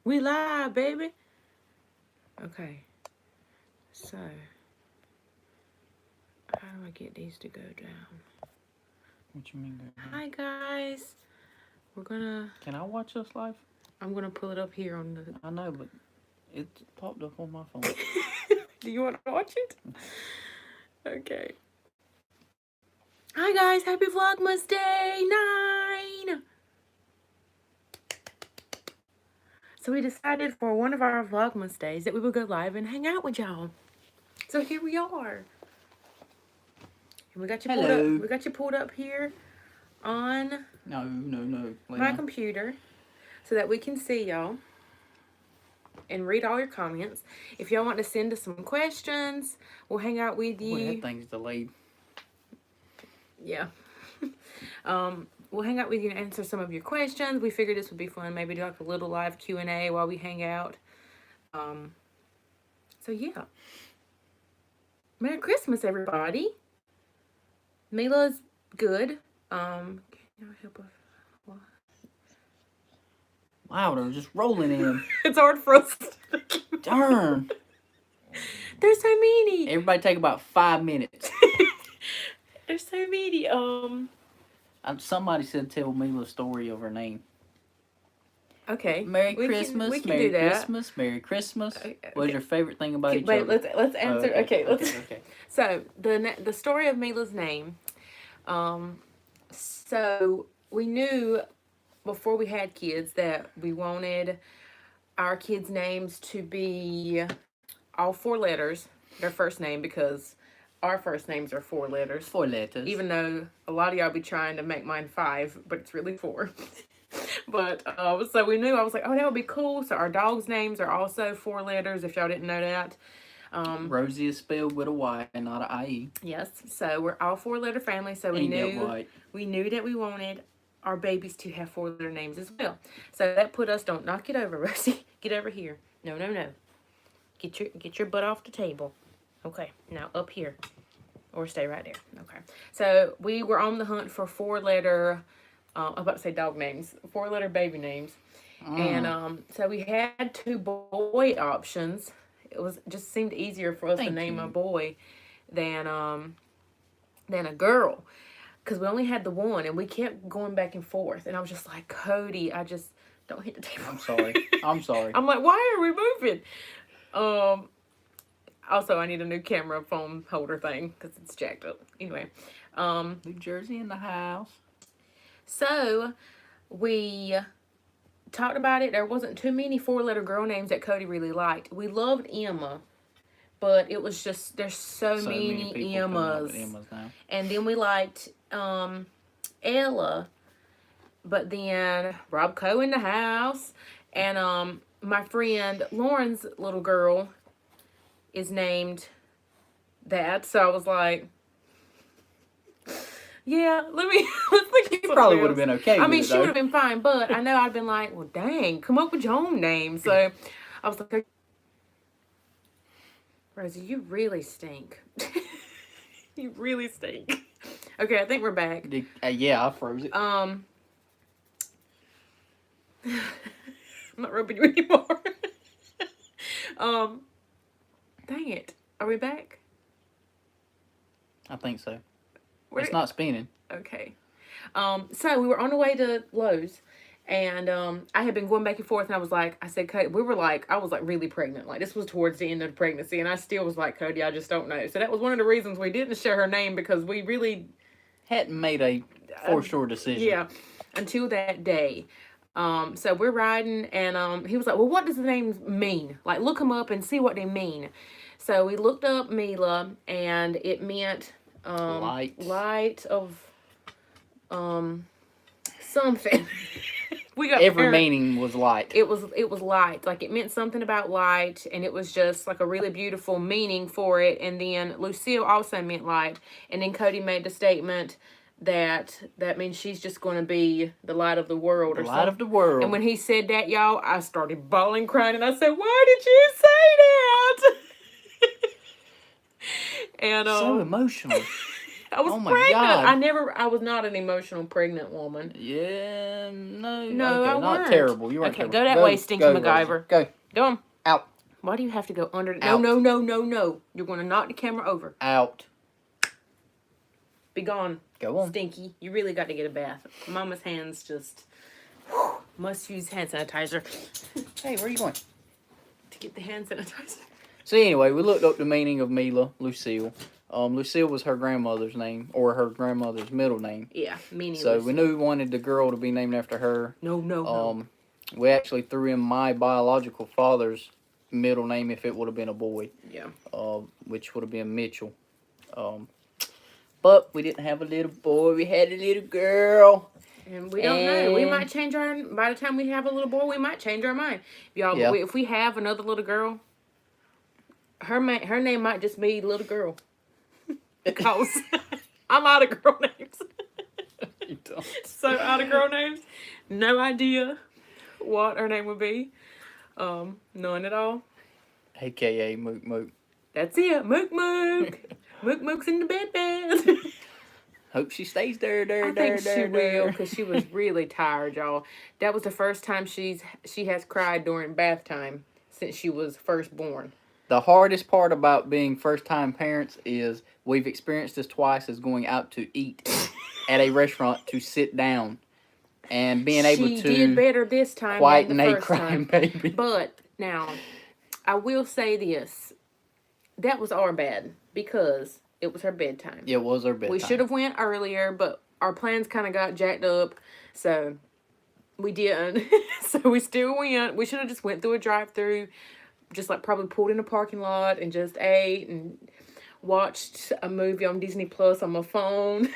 We live, baby. Okay. So, how do I get these to go down? What you mean? Go down? Hi, guys. We're gonna... Can I watch this live? I'm gonna pull it up here on the... I know, but it popped up on my phone. Do you want to watch it? Okay. Hi, guys. Happy Vlogmas Day 9. So we decided for one of our Vlogmas days that we would go live and hang out with y'all. So here we are. And we got you pulled up. We got you pulled up here on my computer so that we can see y'all and read all your comments. If y'all want to send us some questions, we'll hang out with you. Boy, that thing's delayed. Yeah. We'll hang out with you and answer some of your questions. We figured this would be fun. Maybe do like a little live Q&A while we hang out. So yeah. Merry Christmas, everybody. Mila's good. Can y'all help us? Wow, they're just rolling in. It's hard for us. Darn. There's so many. Everybody take about 5 minutes. There's so many. Somebody said tell Mila a story of her name. Okay. Merry Christmas. We can Merry do that. Christmas. Merry Christmas. Okay. What's your favorite thing about each Wait, other? let's answer. Okay. Okay. So the story of Mila's name. So we knew before we had kids that we wanted our kids' names to be all 4 letters, their first name, because our first names are 4 letters. 4 letters. Even though a lot of y'all be trying to make mine 5, but it's really 4. But so we knew, I was like, oh, that would be cool. So our dogs' names are also 4 letters, if y'all didn't know that. Rosie is spelled with a Y and not an I-E. Yes, so we're all 4-letter family. So we knew that we wanted our babies to have 4-letter names as well. So that put us, don't knock it over, Rosie. Get over here. No. Get your butt off the table. Okay, now up here. Or stay right there. Okay. So we were on the hunt for 4-letter, I'm about to say dog names, 4-letter baby names. And so we had 2 boy options. It was just seemed easier for us to name a boy than a girl, because we only had the one, and we kept going back and forth. And I was just like, Cody, I just don't hit the table. I'm sorry. I'm like, why are we moving? Also, I need a new camera phone holder thing because it's jacked up. Anyway, New Jersey in the house. So we talked about it. There wasn't too many 4-letter girl names that Cody really liked. We loved Emma, but it was just, there's so many Emmas. Now. And then we liked Ella, but then Rob Coe in the house, and my friend Lauren's little girl is named that. So I was like, yeah, let's think. You probably would have been okay. I mean, she would have been fine, but I know I'd been like, well, dang, come up with your own name. So I was like, Rosie, you really stink. You really stink. Okay, I think we're back. Yeah, I froze it. I'm not rubbing you anymore. Dang it. Are we back? I think so. It's not spinning. Okay. So we were on the way to Lowe's, and I had been going back and forth, and I was like, I said, Cody, I was like really pregnant. Like, this was towards the end of the pregnancy, and I still was like, Cody, I just don't know. So that was one of the reasons we didn't share her name, because we really hadn't made a for sure decision. Yeah, until that day. So we're riding, and he was like, well, what does the name mean? Like, look them up and see what they mean. So we looked up Mila, and it meant light of something. We got every meaning was light. It was light. Like, it meant something about light, and it was just like a really beautiful meaning for it. And then Lucille also meant light. And then Cody made the statement that means she's just going to be the light of the world. The light of the world. And when he said that, y'all, I started bawling, crying, and I said, why did you say that? And so emotional. I was Oh my pregnant. God. I was not an emotional pregnant woman. Yeah, no. No, okay, I not weren't. terrible. You weren't Okay, terrible. go that way, Stinky MacGyver. Rosie. Go. Go on. Out. Why do you have to go under? No, Out. no, no, no, no. You're going to knock the camera over. Out. Be gone. Go on. Stinky. You really got to get a bath. Mama's hands just... must use hand sanitizer. Hey, where are you going? To get the hand sanitizer. So anyway, we looked up the meaning of Mila, Lucille. Lucille was her grandmother's name, or her grandmother's middle name. Yeah, meaning So Lucille. we knew we wanted the girl to be named after her. No. We actually threw in my biological father's middle name if it would have been a boy. Yeah. Which would have been Mitchell. But we didn't have a little boy. We had a little girl. And we don't know. We might change our... By the time we have a little boy, we might change our mind. Y'all, Yeah. if we have another little girl, her name might just be Little Girl. Because I'm out of girl names. You don't. So out of girl names. No idea what her name would be. None at all. AKA Mook Mook. That's it. Mook Mook. Mook Mook's in the bed. Hope she stays there. I think she will, because she was really tired, y'all. That was the first time she has cried during bath time since she was first born. The hardest part about being first-time parents is we've experienced this twice, is going out to eat at a restaurant to sit down and being able to... She did better this time quieten than the a first crying time. baby. But, now, I will say this. That was our bad, because it was her bedtime. It was her bedtime. We should have went earlier, but our plans kind of got jacked up, so we didn't. So we still went. We should have just went through a drive-thru, just like probably pulled in a parking lot and just ate and watched a movie on Disney Plus on my phone.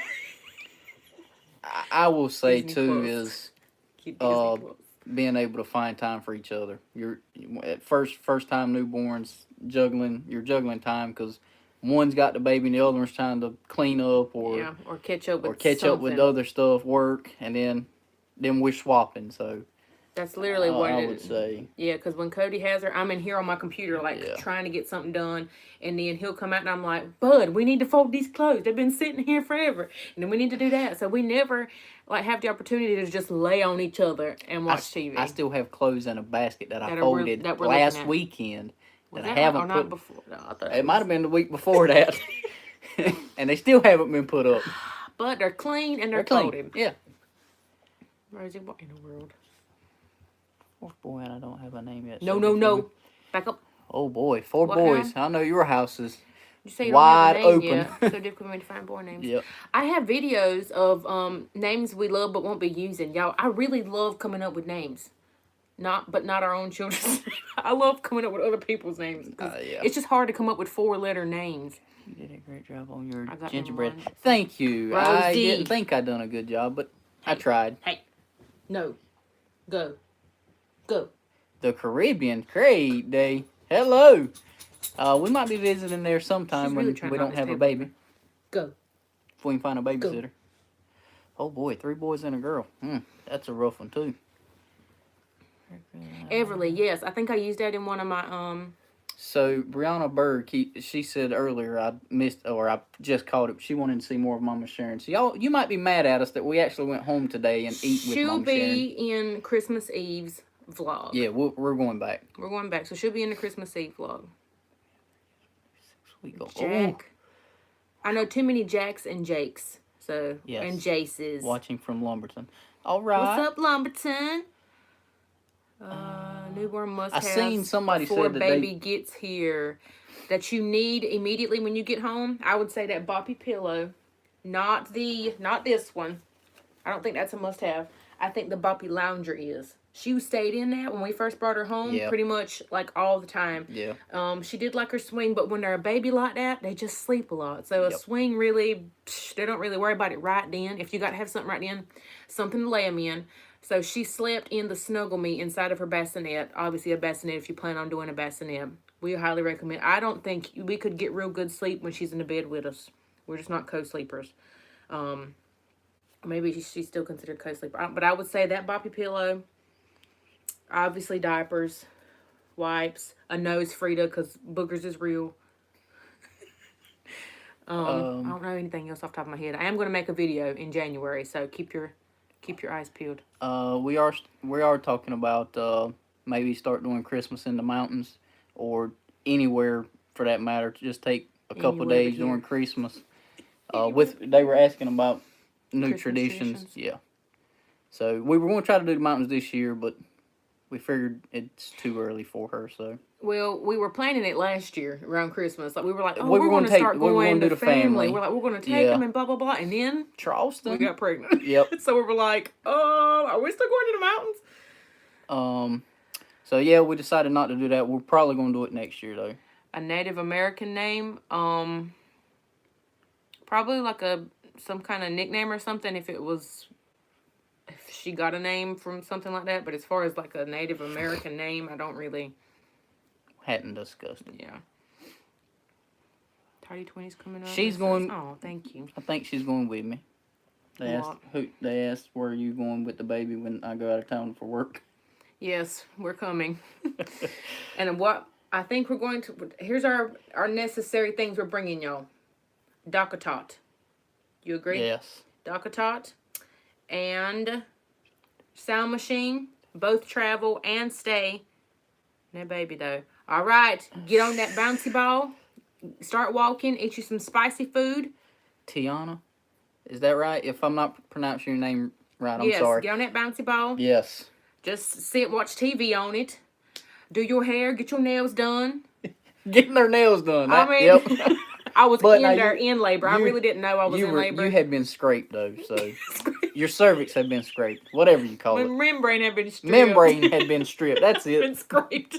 I will say Disney too Plus. is Disney Plus. being able to find time for each other. You're at first time newborns you're juggling time because one's got the baby and the other one's trying to clean up or catch up with up with other stuff, work, and then we're swapping. So that's literally what I would say. Yeah, because when Cody has her, I'm in here on my computer, trying to get something done. And then he'll come out and I'm like, Bud, we need to fold these clothes. They've been sitting here forever. And then we need to do that. So we never, have the opportunity to just lay on each other and watch TV. I still have clothes in a basket that I folded last weekend that I haven't put... before. No, I thought it might have been the week before that. And they still haven't been put up. But they're clean and they're clean. folded. Yeah. Rosie, what in the world? Fourth boy, and I don't have a name yet. No. Back up. Oh boy, four boys. I know your house is you say you wide don't have a name open. Yet, so difficult for me to find boy names. Yep. I have videos of names we love but won't be using. Y'all, I really love coming up with names. Not our own children's. I love coming up with other people's names. It's just hard to come up with 4-letter names. You did a great job on your I gingerbread. Thank you. Rosie. I didn't think I'd done a good job, but I tried. Hey. No. Go. The Caribbean Trade Day. Hello. We might be visiting there sometime really when we don't have a baby. Go. If we can find a babysitter. Oh boy, 3 boys and a girl. That's a rough one too. Everly, yes. I think I used that in one of my So Brianna Berg, she said earlier, I just caught it. She wanted to see more of Mama Sharon. So you might be mad at us that we actually went home today and eat with Mama Sharon. She'll be in Christmas Eve's vlog. Yeah, we're going back. We're going back, so she'll be in the Christmas Eve vlog. Jack. I know too many Jacks and Jakes, so yes. And Jaces. Watching from Lumberton. All right. What's up, Lumberton? Newborn must have seen somebody before said that baby gets here that you need immediately when you get home. I would say that boppy pillow, not this one. I don't think that's a must-have. I think the boppy lounger is. She stayed in that when we first brought her home, pretty much all the time. Yeah. She did like her swing, but when they're a baby like that, they just sleep a lot. So a swing really, they don't really worry about it right then. If you got to have something right then, something to lay them in. So she slept in the Snuggle Me inside of her bassinet. Obviously a bassinet if you plan on doing a bassinet. We highly recommend. I don't think we could get real good sleep when she's in the bed with us. We're just not co-sleepers. Maybe she's still considered co-sleeper. But I would say that boppy pillow, obviously diapers, wipes, a nose Frida because boogers is real. I don't know anything else off the top of my head. I am going to make a video in January, so keep your eyes peeled. We are talking about maybe start doing Christmas in the mountains or anywhere for that matter. To just take a couple of days during Christmas. They were asking about new Christmas traditions. Yeah. So we were going to try to do the mountains this year, but we figured it's too early for her. So. Well, we were planning it last year around Christmas. Like we were like, oh, we we're going to start going to the family. We're like, we're going to take them and blah blah blah, and then Charleston, we got pregnant. Yep. So we were like, oh, are we still going to the mountains? So yeah, we decided not to do that. We're probably going to do it next year though. A Native American name, probably like some kind of nickname or something. If she got a name from something like that, but as far as like a Native American name, I don't really. Hadn't discussed it. Yeah. Tardy 20's coming up. She's going. Oh, thank you. I think she's going with me. They asked where are you going with the baby when I go out of town for work. Yes, we're coming. And what I think we're going to. Here's our necessary things we're bringing y'all. Dakatot. You agree? Yes. Dakatot and sound machine. Both travel and stay. No baby though. All right, get on that bouncy ball. Start walking. Eat you some spicy food. Tiana, is that right? If I'm not pronouncing your name right, I'm sorry. Yes, get on that bouncy ball. Yes. Just sit, watch TV on it. Do your hair. Get your nails done. Getting their nails done. Yep. I was in labor. I really didn't know I was in labor. You had been scraped though, so your cervix had been scraped. Whatever you call it. Membrane had been stripped. Membrane had been stripped. That's it. Been scraped.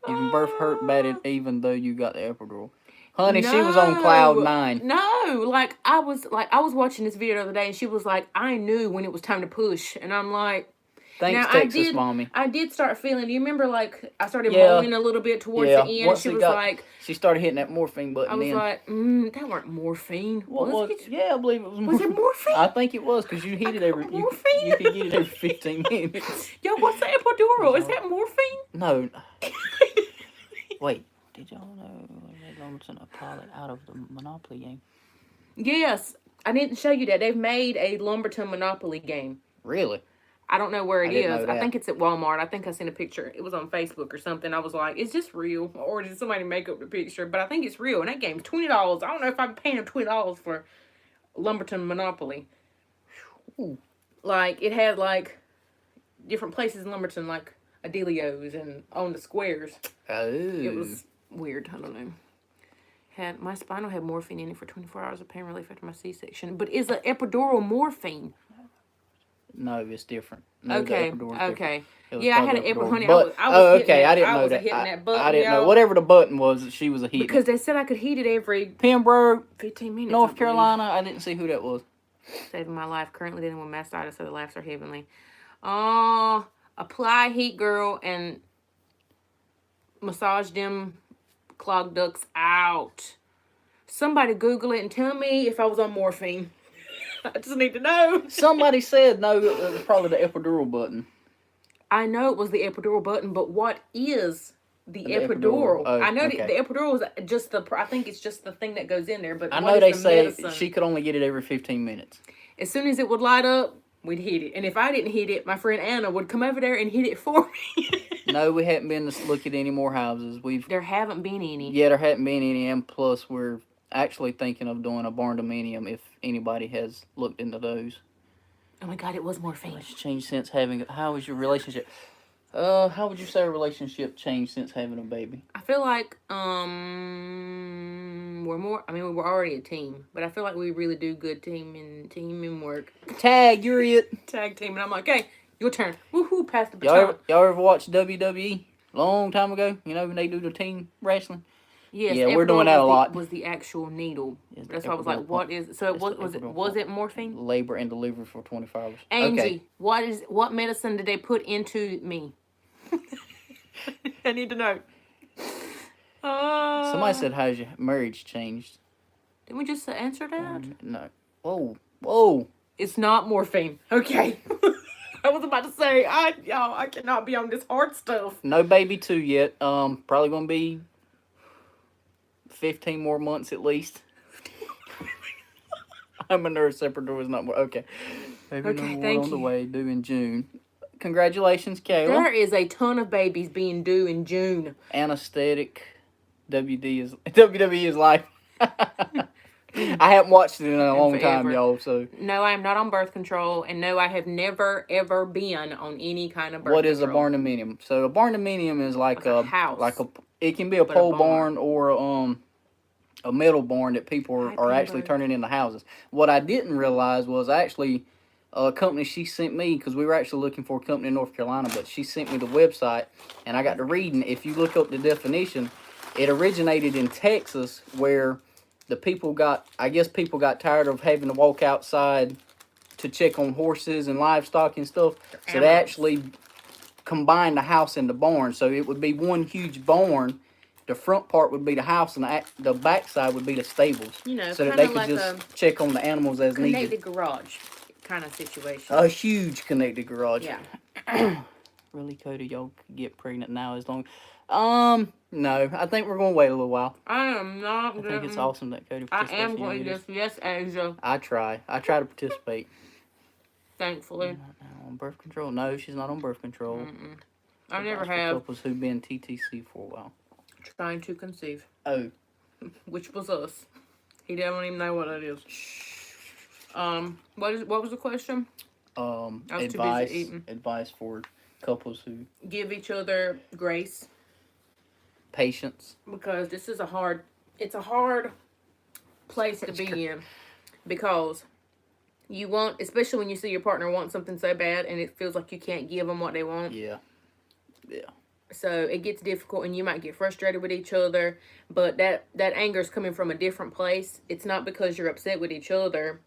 Even birth hurt bad even though you got the epidural. Honey, she was on cloud 9. No, I was watching this video the other day and she was like, I knew when it was time to push. And I'm like, thanks, Texas mommy. I did start feeling, do you remember I started moaning a little bit towards the end? Once she was like, she started hitting that morphine button. I was like, that weren't morphine. I believe it was morphine. Was it morphine? I think it was because you hit it every you could get it every 15 minutes. Yo, what's the epidural? Is that morphine? No. Wait, did y'all know they're going to a pilot out of the Monopoly game? Yes. I didn't show you that. They've made a Lumberton Monopoly game. Really? I don't know where it is. I think it's at Walmart. I think I seen a picture. It was on Facebook or something. I was like, is this real? Or did somebody make up the picture? But I think it's real. And that game's $20. I don't know if I'm paying them $20 for Lumberton Monopoly. Ooh. It had different places in Lumberton, like Adelio's and on the squares. Oh. It was weird. I don't know. My spinal had morphine in it for 24 hours of pain relief after my C-section. But is an epidural morphine? No, it's different. No, okay. Different. Yeah, I had an epidural, honey. I didn't know that. I didn't know. Whatever the button was, she was a heat. Because they said I could heat it every Pembroke, 15 minutes. North Carolina. I didn't see who that was. Saving my life. Currently dealing with mastitis, so the laughs are heavenly. Apply heat, girl, and massage them clogged ducts out. Somebody Google it and tell me if I was on morphine. I just need to know. Somebody said no, it was probably the epidural button. I know it was the epidural button, but what is the epidural? Oh, I know the epidural is just I think it's just the thing that goes in there, but I know they say she could only get it every 15 minutes. As soon as it would light up, we'd hit it. And if I didn't hit it, my friend Anna would come over there and hit it for me. No, we haven't been to look at any more houses. There haven't been any. Yeah, there hadn't been any, and plus we're actually thinking of doing a barn dominium if anybody has looked into those. Oh my God, it was morphine. It's changed since having. How was your relationship? How would you say a relationship changed since having a baby? I feel like we're more. I mean, we were already a team, but I feel like we really do good team and work. Tag, you're it. Tag team, and I'm like, hey, your turn. Woohoo! Pass the baton. Y'all ever watch WWE? Long time ago, when they do the team wrestling. Yes, yeah, we're doing that a lot. Was the actual needle? That's why I was like, "What is?" So was it morphine? Labor and delivery for 24 hours. Angie, okay. What medicine did they put into me? I need to know. Somebody said, "How's your marriage changed?" Didn't we just answer that? No. Whoa. It's not morphine. Okay. I was about to say, I cannot be on this hard stuff. No baby 2 yet. Probably gonna be 15 more months at least. I'm a nurse. Separate doors not more. Okay. Baby Okay, number thank one on the you. way, due in June. Congratulations, Kayla. There is a ton of babies being due in June. Anesthetic. WWE is life. I haven't watched it in a long time, y'all. So no, I am not on birth control, and no, I have never ever been on any kind of birth what control. is a barnuminium? So a barnuminium is like a house, it can be a pole barn or a metal barn that people are actually turning into houses. What I didn't realize was actually a company she sent me, because we were actually looking for a company in North Carolina, but she sent me the website, and I got to reading. If you look up the definition, it originated in Texas, where people got tired of having to walk outside to check on horses and livestock and stuff. So they actually combined the house and the barn. So it would be one huge barn. The front part would be the house, and the back side would be the stables. So that they could just check on the animals as needed. Connected garage kind of situation. A huge connected garage. Yeah. Really, Cody, y'all could get pregnant now as long. No, I think we're gonna wait a little while. I am not. I think it's awesome that Cody participates. I am going to. Yes, Asia. I try to participate. Thankfully. On birth control? No, she's not on birth control. I never have. Couples who've been TTC for a while. Trying to conceive. Oh. Which was us. He doesn't even know what it is. What was the question? I was too busy eating. Advice for couples who give each other grace. Patience. Because this is a hard place to be in. Because you want, especially when you see your partner want something so bad and it feels like you can't give them what they want. Yeah. Yeah. So it gets difficult and you might get frustrated with each other. But that anger is coming from a different place. It's not because you're upset with each other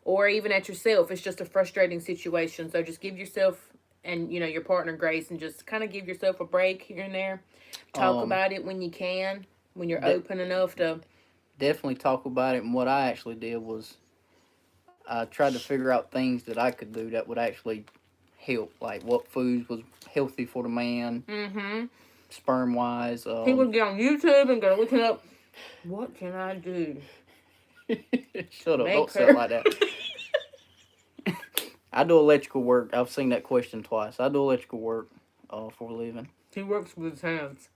or even at yourself. It's just a frustrating situation. So just give yourself and, your partner grace and just kind of give yourself a break here and there. Talk about it when you can, when you're open enough to. Definitely talk about it. And what I actually did was I tried to figure out things that I could do that would actually help. Like what foods was healthy for the man. Mm-hmm. Sperm-wise. He would get on YouTube and go looking up, what can I do? Shut up. Don't say it like that. I do electrical work. I've seen that question twice. I do electrical work for a living. He works with his hands.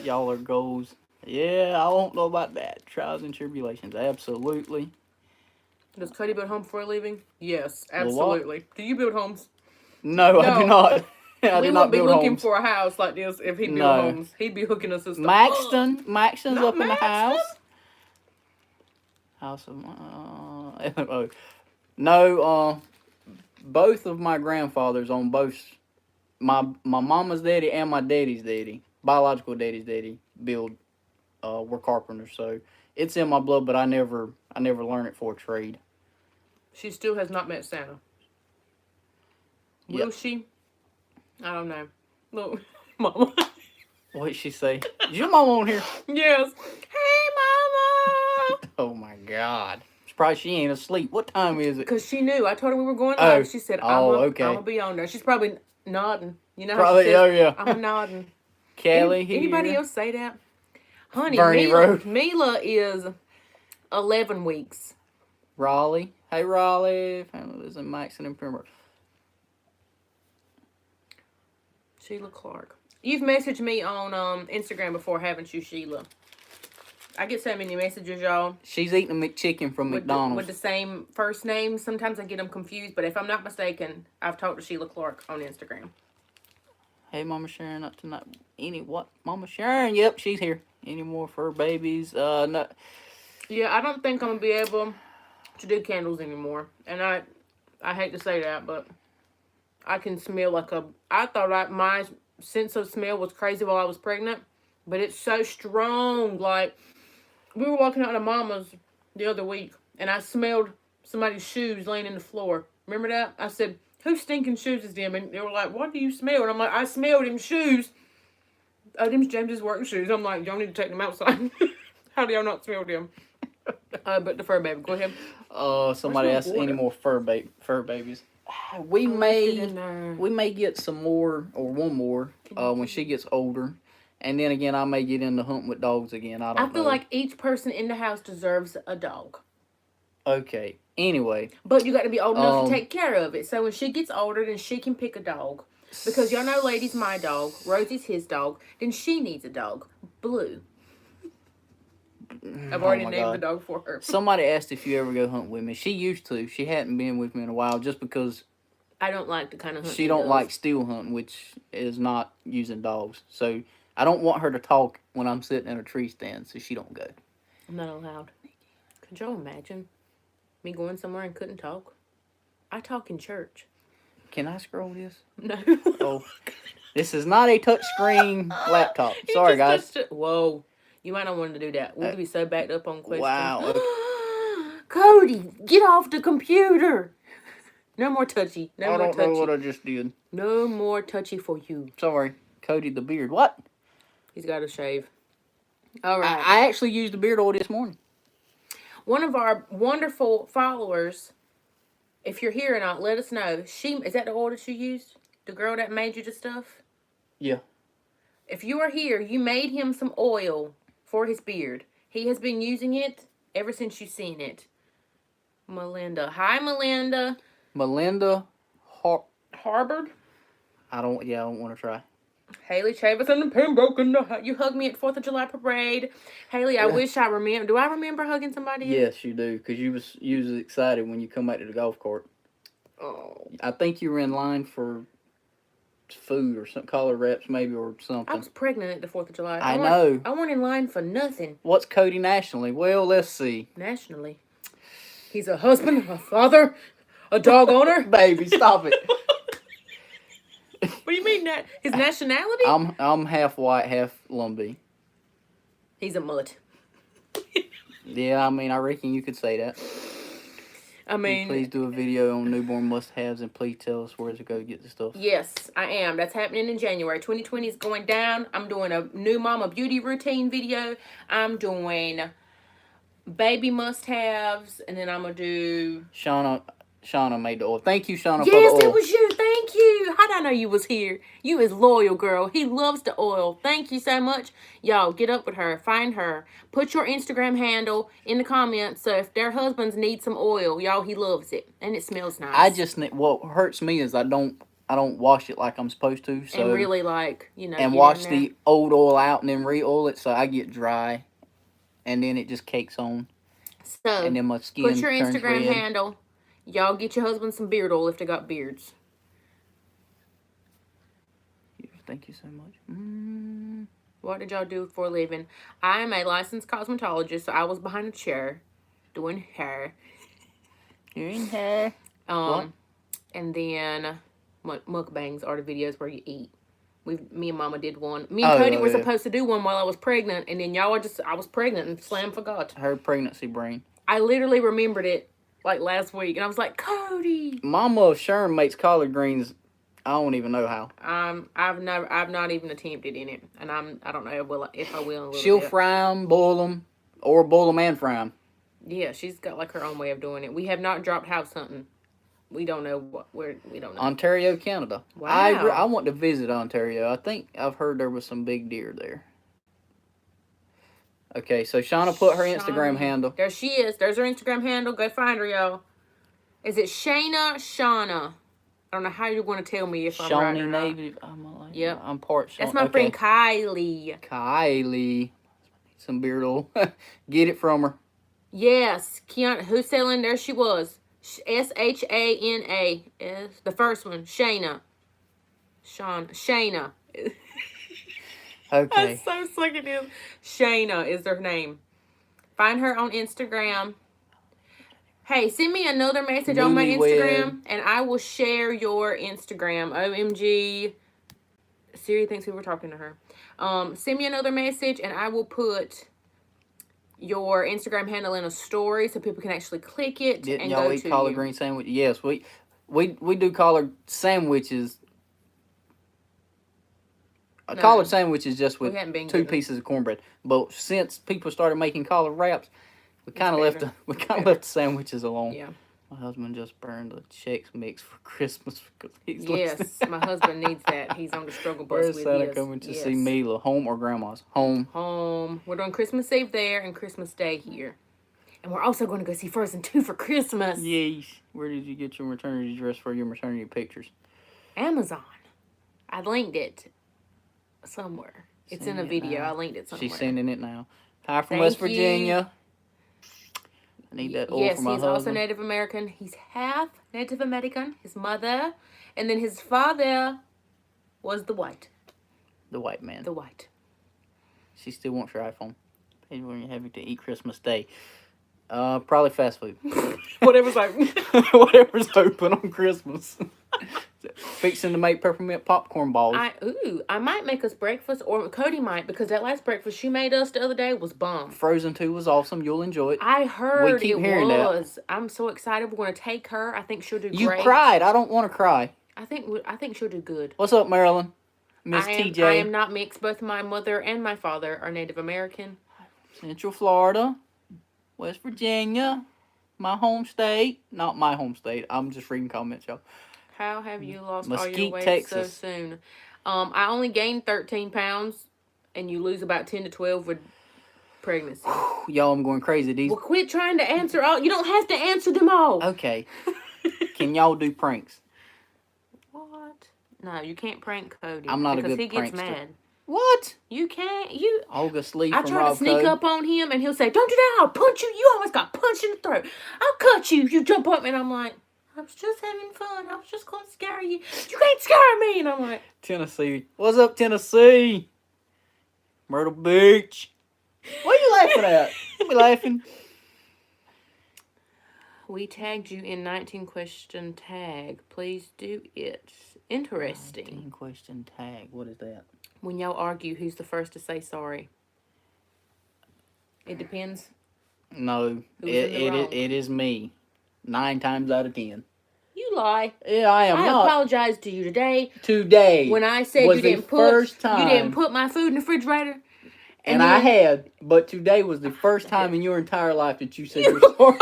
Y'all are goals. Yeah, I won't know about that. Trials and tribulations. Absolutely. Does Cody build homes for a living? Yes, absolutely. Do you build homes? No, I do not. I do not build homes. We wouldn't be looking for a house like this if he built homes. He'd be hooking us with stuff. Maxton's up in the house. House of no. Both of my grandfathers on both my mama's daddy and my daddy's daddy, biological daddy's daddy, were carpenters. So it's in my blood, but I never learned it for a trade. She still has not met Santa. Will she? I don't know. Look, Mama. What did she say? Is your mama on here? Yes. Hey, Mama. Oh my God. Surprised she ain't asleep. What time is it? Because she knew. I told her we were going live. She said, I'm going to be on there. She's probably nodding. You know how she says, I'm nodding. Kelly Anybody else say that? Honey, Mila is 11 weeks. Raleigh. Hey, Raleigh. Family lives in Maxton and Pembroke. Sheila Clark. You've messaged me on Instagram before, haven't you, Sheila? I get so many messages, y'all. She's eating a McChicken from McDonald's. With the same first name. Sometimes I get them confused, but if I'm not mistaken, I've talked to Sheila Clark on Instagram. Hey, Mama Sharon, up tonight. Mama Sharon? Yep, she's here. Any more fur babies? No. Yeah, I don't think I'm going to be able to do candles anymore. And I hate to say that, but I can smell I thought my sense of smell was crazy while I was pregnant, but it's so strong. Like, we were walking out of Mama's the other week, and I smelled somebody's shoes laying in the floor. Remember that? I said, whose stinking shoes is them? And they were like, what do you smell? And I'm like, I smelled them shoes. Oh, them's James's work shoes. I'm like, y'all need to take them outside. How do y'all not smell them? But the fur baby, go ahead. Somebody asked any more fur babies. We may get some more or one more when she gets older, and then again I may get into hunting with dogs again. I don't know. I feel like each person in the house deserves a dog. Okay. Anyway, but you got to be old enough to take care of it. So when she gets older, then she can pick a dog. Because y'all know, ladies, my dog, Rosie's his dog. Then she needs a dog, Blue. I've already named the dog for her. Somebody asked if you ever go hunt with me. She used to. She hadn't been with me in a while just because I don't like the kind of hunt she don't like steel hunting, which is not using dogs. So I don't want her to talk when I'm sitting in a tree stand, so she don't go. I'm not allowed. Could y'all imagine me going somewhere and couldn't talk? I talk in church. Can I scroll this? No. Oh, this is not a touchscreen laptop. Sorry, guys. Whoa. You might not want to do that. We'll be so backed up on questions. Wow. Okay. Cody, get off the computer. No more touchy. No more touchy. I don't know what I just did. No more touchy for you. Sorry. Cody the beard. What? He's got to shave. All right. I actually used the beard oil this morning. One of our wonderful followers, if you're here or not, let us know. Is that the oil that you used? The girl that made you the stuff? Yeah. If you are here, you made him some oil for his beard. He has been using it ever since you've seen it. Melinda. Hi, Melinda. Melinda Harbord? I don't want to try. Haley Chavis and Pembroke. You hugged me at 4th of July parade. Haley, I wish I remember. Do I remember hugging somebody? Yes, you do. Because you was excited when you come back to the golf cart. Oh. I think you were in line for food or some collar wraps maybe or something. I was pregnant at the 4th of July. I know. I weren't in line for nothing. What's Cody nationally? Well, let's see. Nationally. He's a husband, a father, a dog owner. Baby, stop it. What do you mean that? His nationality? I'm half white, half Lumbee. He's a mutt. Yeah, I mean, I reckon you could say that. I mean, please do a video on newborn must-haves and please tell us where to go get the stuff. Yes, I am. That's happening in January. 2020 is going down. I'm doing a new mama beauty routine video. I'm doing baby must-haves, and then I'm gonna do. Shauna made the oil. Thank you, Shauna, yes, for the oil. Yes, it was you. Thank you. How did I know you was here? You is loyal, girl. He loves the oil. Thank you so much. Y'all, get up with her. Find her. Put your Instagram handle in the comments. So if their husbands need some oil, y'all, he loves it. And it smells nice. What hurts me is I don't wash it like I'm supposed to. So and really and wash the old oil out and then re-oil it so I get dry. And then it just cakes on. So, and then my skin put your Instagram red. handle. Y'all get your husband some beard oil if they got beards. Thank you so much. What did y'all do for a living? I am a licensed cosmetologist, so I was behind a chair doing hair. Doing hair. And then mukbangs are the videos where you eat. Me and Mama did one. Me and Cody were supposed to do one while I was pregnant, and then y'all I was pregnant and forgot. Her pregnancy brain. I literally remembered it like last week, and I was like, Cody. Mama Sherm makes collard greens. I don't even know how. I've not even attempted in it, and I don't know if I will. She'll fry them, boil them, or boil them and fry them. Yeah, she's got like her own way of doing it. We have not dropped house hunting. We don't know we don't know. Ontario, Canada. Wow. I want to visit Ontario. I think I've heard there was some big deer there. Okay, so Shauna put her Instagram handle. There she is. There's her Instagram handle. Go find her, y'all. Is it Shauna? I don't know how you're going to tell me if I'm right or not. Native. Yep. I'm part Shauna. That's my friend Kylie. Kylie. Some beard oil. Get it from her. Yes. Kiana, who's selling? There she was. Shana. The first one. Shayna. Shayna. Okay. I'm so sick of him. Shayna is her name. Find her on Instagram. Hey, send me another message on my Instagram, and I will share your Instagram. OMG. Siri thinks we were talking to her. Send me another message, and I will put your Instagram handle in a story so people can actually click it and y'all go eat to collard green sandwich? Yes, we do collard sandwiches. A collard sandwich is just with 2 pieces of cornbread. But since people started making collard wraps, We kind of left the sandwiches alone. Yeah. My husband just burned the Chex Mix for Christmas because he's Yes, my husband needs that. He's on the struggle bus Where's with Santa his. coming to see Mila? Home or grandma's? Home. Home. We're doing Christmas Eve there and Christmas Day here. And we're also going to go see Frozen 2 for Christmas. Yes. Where did you get your maternity dress for your maternity pictures? Amazon. I linked it somewhere. It's in a video. I linked it somewhere. She's sending it now. Hi from West Virginia. I need that oil for my husband. Yes, he's also Native American. He's half Native American. His mother. And then his father was the white. The white man. The white. She still wants your iPhone. Maybe when you're having to eat Christmas Day. Probably fast food. Whatever's open. Whatever's open on Christmas. Fixing to make peppermint popcorn balls. I might make us breakfast, or Cody might, because that last breakfast she made us the other day was bomb. Frozen 2 was awesome. You'll enjoy it. I heard it was. That. I'm so excited. We're going to take her. I think she'll do great. You cried. I don't want to cry. I think she'll do good. What's up, Marilyn? Miss TJ. I am not mixed. Both my mother and my father are Native American. Central Florida, West Virginia, my home state. Not my home state. I'm just reading comments, y'all. How have you lost all Mesquite, your weight Texas. so soon? I only gained 13 pounds, and you lose about 10 to 12 with pregnancy. Y'all, I'm going crazy. Well, quit trying to answer all. You don't have to answer them all. Okay. Can y'all do pranks? What? No, you can't prank Cody. I'm not a good prankster. Because he gets mad. What? You can't. August Lee I from try Rob to sneak Code. up on him, and he'll say, "Don't do that. I'll punch you. You almost got punched in the throat. I'll cut you. You jump up," and I'm like, "I was just having fun. I was just going to scare you. You can't scare me." And I'm like, Tennessee. What's up, Tennessee? Myrtle Beach. What are you laughing at? Don't be laughing. We tagged you in 19 question tag. Please do it. Interesting. 19 question tag. What is that? When y'all argue, who's the first to say sorry? It depends. No, it is me. 9 times out of 10. You lie. Yeah, I am not. I apologize to you today. Today. When I said you didn't put my food in the refrigerator. And I had, but today was the first time in your entire life that you said you're sorry.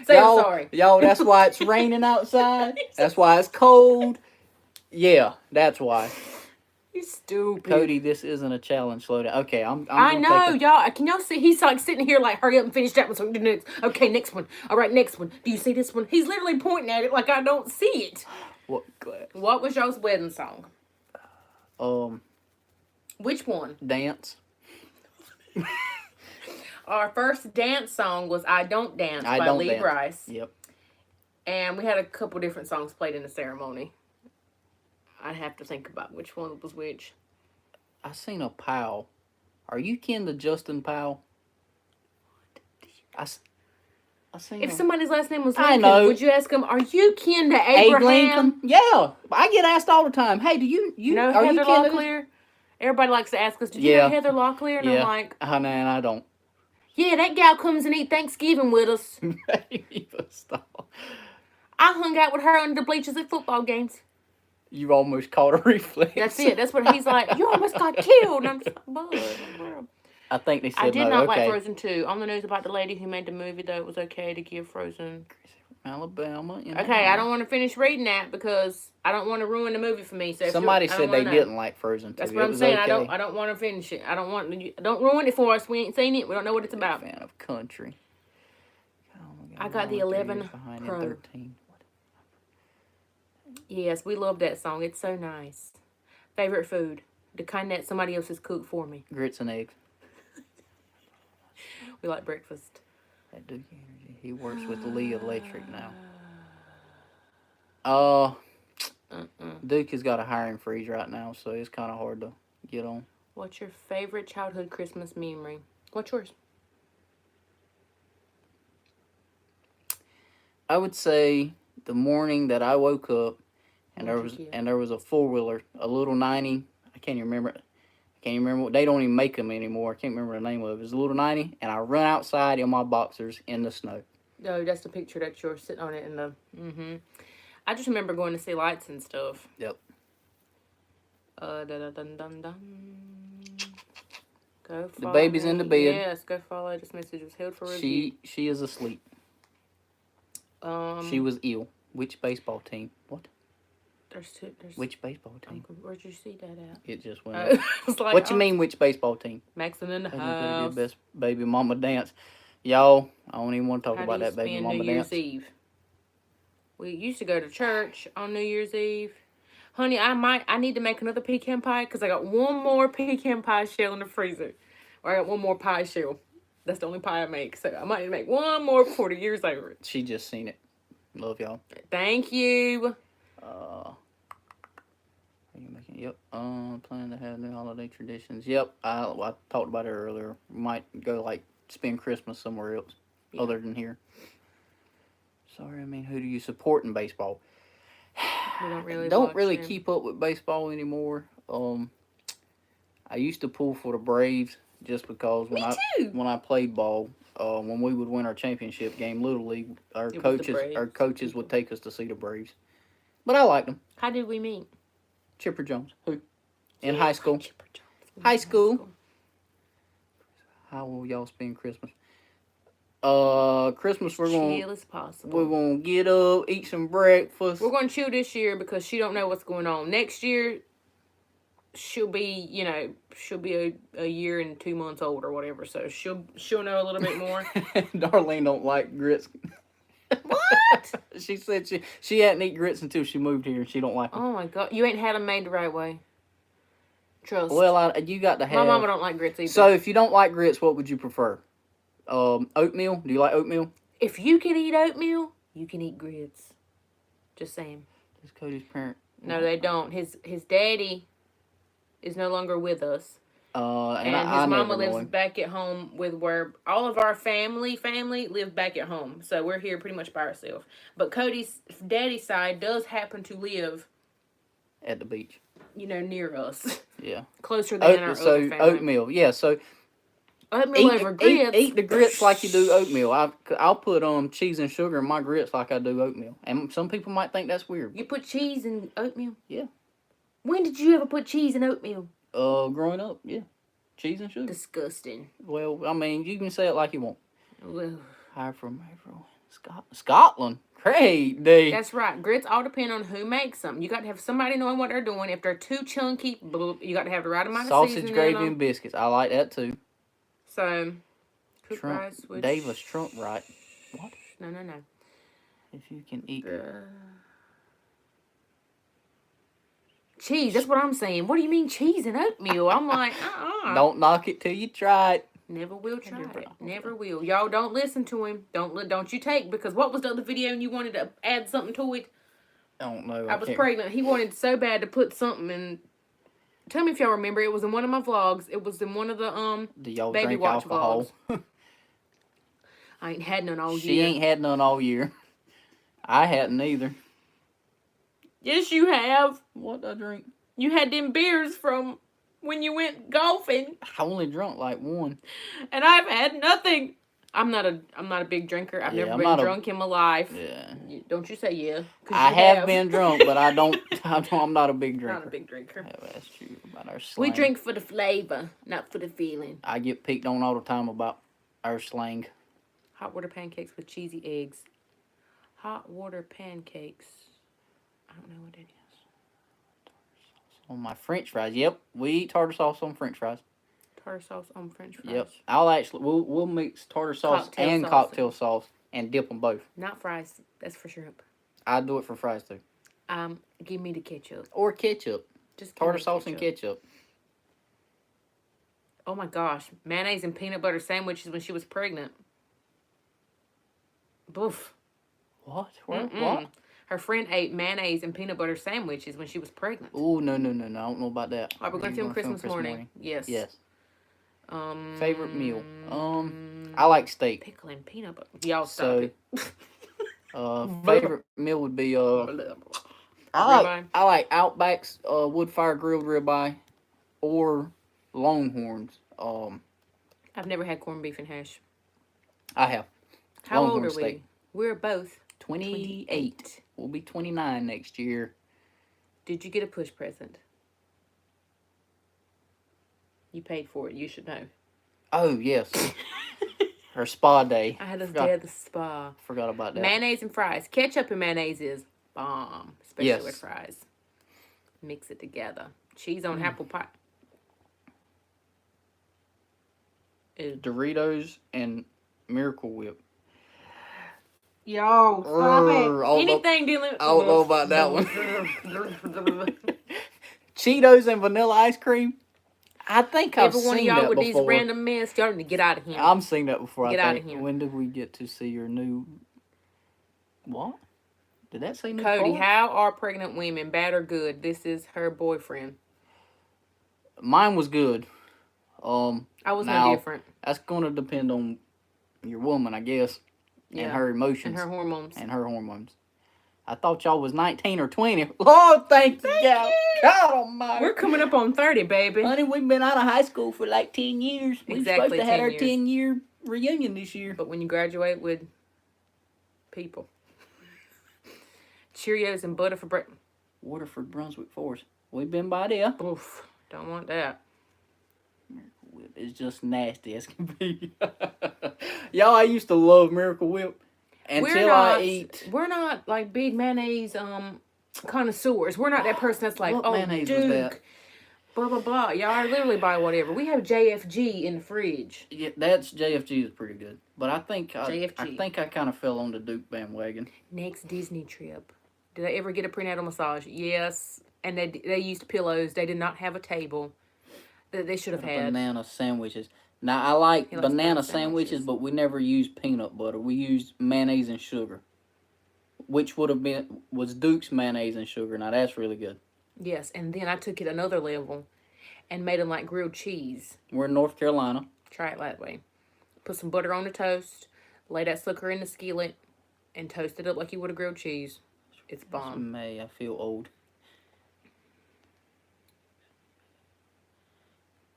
Say I'm sorry. Y'all, that's why it's raining outside. That's why it's cold. Yeah, that's why. You stupid. Cody, this isn't a challenge. Slow down. Okay, I know, y'all. Can y'all see? He's like sitting here like, hurry up and finish that one so we can do next. Okay, next one. All right, next one. Do you see this one? He's literally pointing at it like I don't see it. What was y'all's wedding song? Which one? Dance. Our first dance song was I Don't Dance by Lee Brice. Yep. And we had a couple different songs played in the ceremony. I'd have to think about which one was which. I seen a Powell. Are you kin to Justin Powell? I seen if somebody's last name was Lincoln, I know. Would you ask him, are you kin to Abraham? Lincoln? Yeah. I get asked all the time, hey, do you know are Heather you kin Locklear? Everybody likes to ask us, did you know Heather Locklear? And I'm like, man, I don't. Yeah, that gal comes and eat Thanksgiving with us. Stop. I hung out with her under the bleachers at football games. You almost caught a reflex. That's it. That's what he's like. You almost got killed. And I'm just like, bud. I think they said no. I did not like Frozen 2. On the news about the lady who made the movie, though, it was okay to give Frozen. Alabama. Okay, I don't want to finish reading that because I don't want to ruin the movie for me. So somebody said they didn't like Frozen 2. That's what I'm saying. Okay. I don't want to finish it. Don't ruin it for us. We ain't seen it. We don't know what it's about. Fan of country. Oh my God, I got the 11 Pro. 13. Yes, we love that song. It's so nice. Favorite food? The kind that somebody else has cooked for me. Grits and eggs. We like breakfast. That Duke Energy. He works with Lee Electric now. Duke has got a hiring freeze right now, so it's kind of hard to get on. What's your favorite childhood Christmas memory? What's yours? I would say the morning that I woke up and there was a 4-wheeler, a little 90. I can't even remember it. They don't even make them anymore. I can't remember the name of it. It was a little 90, and I run outside in my boxers in the snow. No, that's the picture that you're sitting on it in the. I just remember going to see lights and stuff. Yep. Go The follow baby's in the bed. Yes, go follow. This message was held for review. She is asleep. She was ill. Which baseball team? What? There's which baseball team? Where'd you see that at? It just went up. Like, what you mean, which baseball team? Maxon in the Good house. best baby mama dance. Y'all, I don't even want to talk about that baby mama New dance. Year's Eve? We used to go to church on New Year's Eve. Honey, I need to make another pecan pie because I got one more pecan pie shell in the freezer. Or I got one more pie shell. That's the only pie I make. So I might need to make one more before the year's over. She just seen it. Love y'all. Thank you. Are you making? Yep. Plan to have new holiday traditions. Yep. I talked about it earlier. Might go like spend Christmas somewhere else, other than here. Sorry, I mean, who do you support in baseball? We don't really keep up with baseball anymore. I used to pull for the Braves just because when I played ball, when we would win our championship game, Little League, our coaches would take us to see the Braves. But I liked them. How did we meet? Chipper Jones. Who? In high school. Chipper Jones. High school. How will y'all spend Christmas? Christmas we're gonna chill as possible. We're gonna get up, eat some breakfast. We're gonna chill this year because she don't know what's going on. Next year, she'll be a year and 2 months old or whatever. So she'll know a little bit more. Darlene don't like grits. What? She said she hadn't eaten grits until she moved here and she don't like them. Oh my God, you ain't had them made the right way. Trust. Well, you got to have. My mama don't like grits either. So if you don't like grits, what would you prefer? Oatmeal? Do you like oatmeal? If you can eat oatmeal, you can eat grits. Just saying. Is Cody's parent? No, they don't. His daddy is no longer with us. And his mama lives back at home with where all of our family live back at home. So we're here pretty much by ourselves. But Cody's daddy's side does happen to live at the beach. Near us. Yeah. Closer than our other family. Oatmeal. Yeah, so oatmeal over grits. Eat the grits like you do oatmeal. I'll put cheese and sugar in my grits like I do oatmeal. And some people might think that's weird. You put cheese in oatmeal? Yeah. When did you ever put cheese in oatmeal? Growing up, yeah. Cheese and sugar. Disgusting. Well, I mean, you can say it like you want. Well. Hi from Scotland. Great day. That's right. Grits all depend on who makes them. You got to have somebody knowing what they're doing. If they're too chunky, you got to have the right amount of seasoning. Sausage, gravy, and biscuits. I like that too. So, cooked rice with... Davis Trump, right? What? No. If you can eat... cheese, that's what I'm saying. What do you mean cheese and oatmeal? I'm like, Don't knock it till you try it. Never will try it. Never will. Y'all don't listen to him. Don't you take, because what was the other video and you wanted to add something to it? I don't know. I was pregnant. He wanted so bad to put something in. Tell me if y'all remember. It was in one of my vlogs. It was in one of the y'all baby drink watch alcohol? vlogs. I ain't had none all year. She ain't had none all year. I hadn't either. Yes, you have. What I drink? You had them beers from when you went golfing. I only drunk like one. And I've had nothing. I'm not a big drinker. I've never been drunk in my life. Yeah. Don't you say yeah? I have been drunk, but I'm not a big drinker. Not a big drinker. Yeah, that's true about our slang. We drink for the flavor, not for the feeling. I get picked on all the time about our slang. Hot water pancakes with cheesy eggs. Hot water pancakes. I don't know what that is. On my French fries. Yep, we eat tartar sauce on French fries. Tartar sauce on French fries. Yep, we'll mix tartar sauce and cocktail sauce and dip them both. Not fries. That's for shrimp. I do it for fries too. Give me the ketchup or ketchup. Just tartar sauce and ketchup. Oh my gosh, mayonnaise and peanut butter sandwiches when she was pregnant. Boof. What? What? Her friend ate mayonnaise and peanut butter sandwiches when she was pregnant. Oh, no. I don't know about that. All right, we're going to film Christmas morning. Yes. Favorite meal? I like steak. Pickle and peanut butter. Y'all stop it. Favorite meal would be I like Outback's wood fire grilled ribeye or Longhorns. I've never had corned beef and hash. I have. How Longhorn old are steak. we? We're both 28. We'll be 29 next year. Did you get a push present? You paid for it. You should know. Oh, yes. Her spa day. I had us day at the spa. Forgot about that. Mayonnaise and fries. Ketchup and mayonnaise is bomb. Especially with fries. Mix it together. Cheese on apple pie. Ew. Doritos and Miracle Whip. Yo, stop it. Anything dealing with... I don't know about that one. Cheetos and vanilla ice cream. I think I've seen that before. Every one of y'all with these random men, y'all need to get out of here. I've seen that before. Get out of here. When did we get to see your new... What? Did that say new Cody, car? how are pregnant women, bad or good? This is her boyfriend. Mine was good. I was no different. That's going to depend on your woman, I guess. Yeah. And her emotions. And her hormones. I thought y'all was 19 or 20. Lord, thank you. God almighty. We're coming up on 30, baby. Honey, we've been out of high school for like 10 years. We're supposed to have our 10-year reunion this year. But when you graduate with people. Cheerios and butter for breakfast. Waterford, Brunswick Forest. We've been by there. Oof, don't want that. Miracle Whip is just nasty as can be. Y'all, I used to love Miracle Whip. We're not like big mayonnaise connoisseurs. We're not that person that's like, what mayonnaise Duke, was that? Blah blah blah. Y'all I literally buy whatever. We have JFG in the fridge. Yeah, JFG is pretty good. But I think I kind of fell on the Duke bandwagon. Next Disney trip. Did I ever get a prenatal massage? Yes. And they used pillows. They did not have a table. They should have had. Banana sandwiches. Now, I like banana sandwiches, but we never used peanut butter. We used mayonnaise and sugar. Which was Duke's mayonnaise and sugar. Now, that's really good. Yes, and then I took it another level and made them like grilled cheese. We're in North Carolina. Try it that way. Put some butter on the toast. Lay that sucker in the skillet. And toast it up like you would a grilled cheese. It's bomb. I feel old.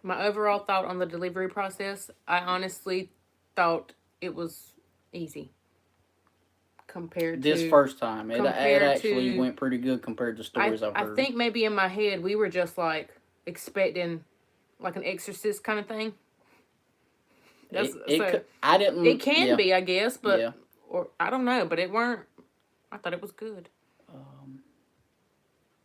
My overall thought on the delivery process, I honestly thought it was easy. Compared to... This first time. It actually went pretty good compared to stories I've heard. I think maybe in my head, we were just like expecting like an Exorcist kind of thing. It can be, I guess, but... Or I don't know, but it weren't... I thought it was good.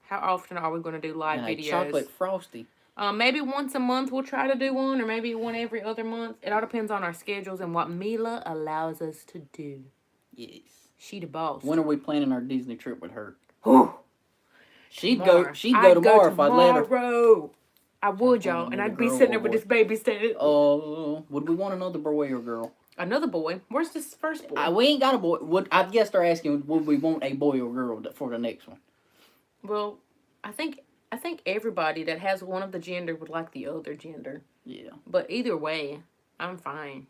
How often are we going to do live videos? Chocolate frosty. Maybe once a month we'll try to do one, or maybe one every other month. It all depends on our schedules and what Mila allows us to do. Yes. She the boss. When are we planning our Disney trip with her? She'd tomorrow. go tomorrow if I'd let her. I would, y'all, and I'd be sitting there with this baby standing. Would we want another boy or girl? Another boy? Where's this first boy? We ain't got a boy. I guess they're asking, would we want a boy or girl for the next one? Well, I think everybody that has one of the gender would like the other gender. Yeah. But either way, I'm fine.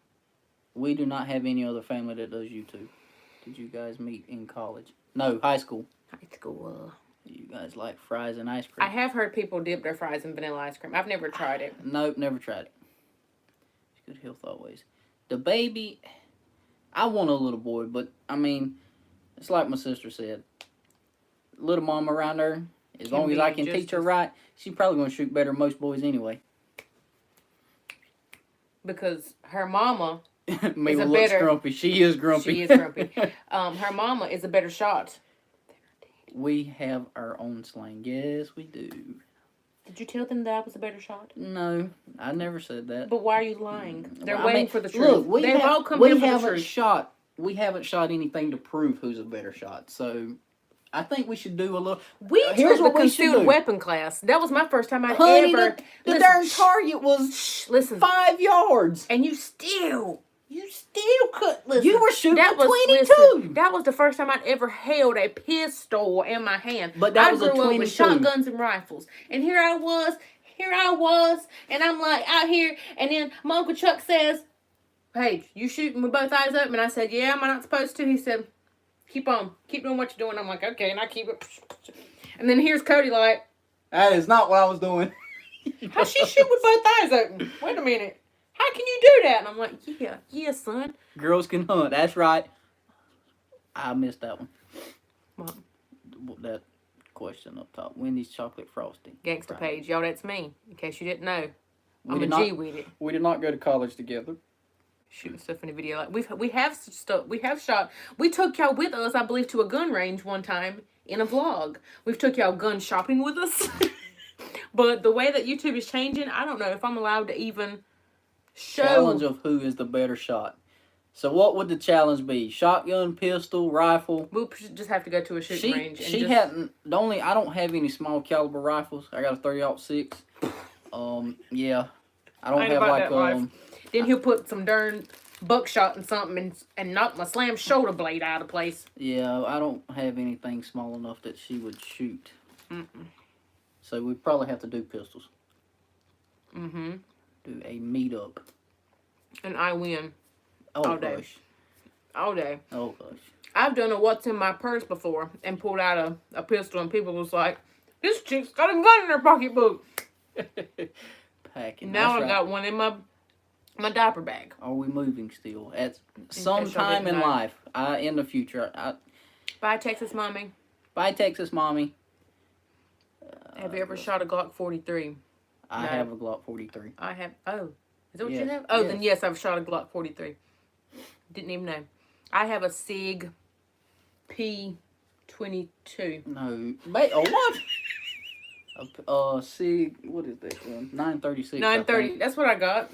We do not have any other family that does YouTube. Did you guys meet in college? No, high school. High school. You guys like fries and ice cream? I have heard people dip their fries in vanilla ice cream. I've never tried it. Nope, never tried it. It's good health always. The baby, I want a little boy, but, I mean, it's like my sister said. Little mama around her, as long as I can teach her right, she's probably going to shoot better than most boys anyway. Because her mama Mila looks grumpy. She is grumpy. She is grumpy. Her mama is a better shot. We have our own slang. Yes, we do. Did you tell them that I was a better shot? No, I never said that. But why are you lying? They're waiting for the truth. Look, They've all come here for the truth. We haven't shot anything to prove who's a better shot. So, I think we should do a little... Here's what the concealed weapon class. That was my first time I'd ever... The darn target was 5 yards. And you still could... Listen, you were shooting 22. That was the first time I'd ever held a pistol in my hand. But that was a 22. I grew up with shotguns and rifles. And here I was, and I'm like out here, and then my Uncle Chuck says, "Hey, you shooting with both eyes open?" And I said, "Yeah, am I not supposed to?" He said, "Keep on. Keep doing what you're doing." I'm like, "Okay," and I keep it. And then here's Cody like, "That is not what I was doing." How'd she shoot with both eyes open? Wait a minute. How can you do that? And I'm like, yeah, son. Girls can hunt. That's right. I missed that one. What? That question up top. Wendy's chocolate frosting. Gangsta page. Y'all, that's me. In case you didn't know. I'm a G with it. We did not go to college together. Shooting stuff in a video. Like we have stuff. We have shot. We took y'all with us, I believe, to a gun range one time in a vlog. We've took y'all gun shopping with us. But the way that YouTube is changing, I don't know if I'm allowed to even show. Challenge of who is the better shot. So what would the challenge be? Shotgun, pistol, rifle? We'll just have to go to a shooting range. And I don't have any small caliber rifles. I got a 30-06. Yeah. I don't have like Then he'll put some darn buckshot in something and knock my slam shoulder blade out of place. Yeah, I don't have anything small enough that she would shoot. Mm-mm. So we'd probably have to do pistols. Mm-hmm. Do a meet-up. And I win. Oh, all day. Gosh. All day. Oh, gosh. I've done a what's in my purse before and pulled out a pistol and people was like, this chick's got a gun in her pocketbook. Packing. Now I got one in my diaper bag. Are we moving still? At some time in life, in the future. Bye, Texas Mommy. Bye, Texas Mommy. Have you ever shot a Glock 43? I have a Glock 43. I have. Oh. Is that what you have? Oh, then yes, I've shot a Glock 43. Didn't even know. I have a SIG P22. No. What? SIG, what is that one? 936. 930. That's what I got.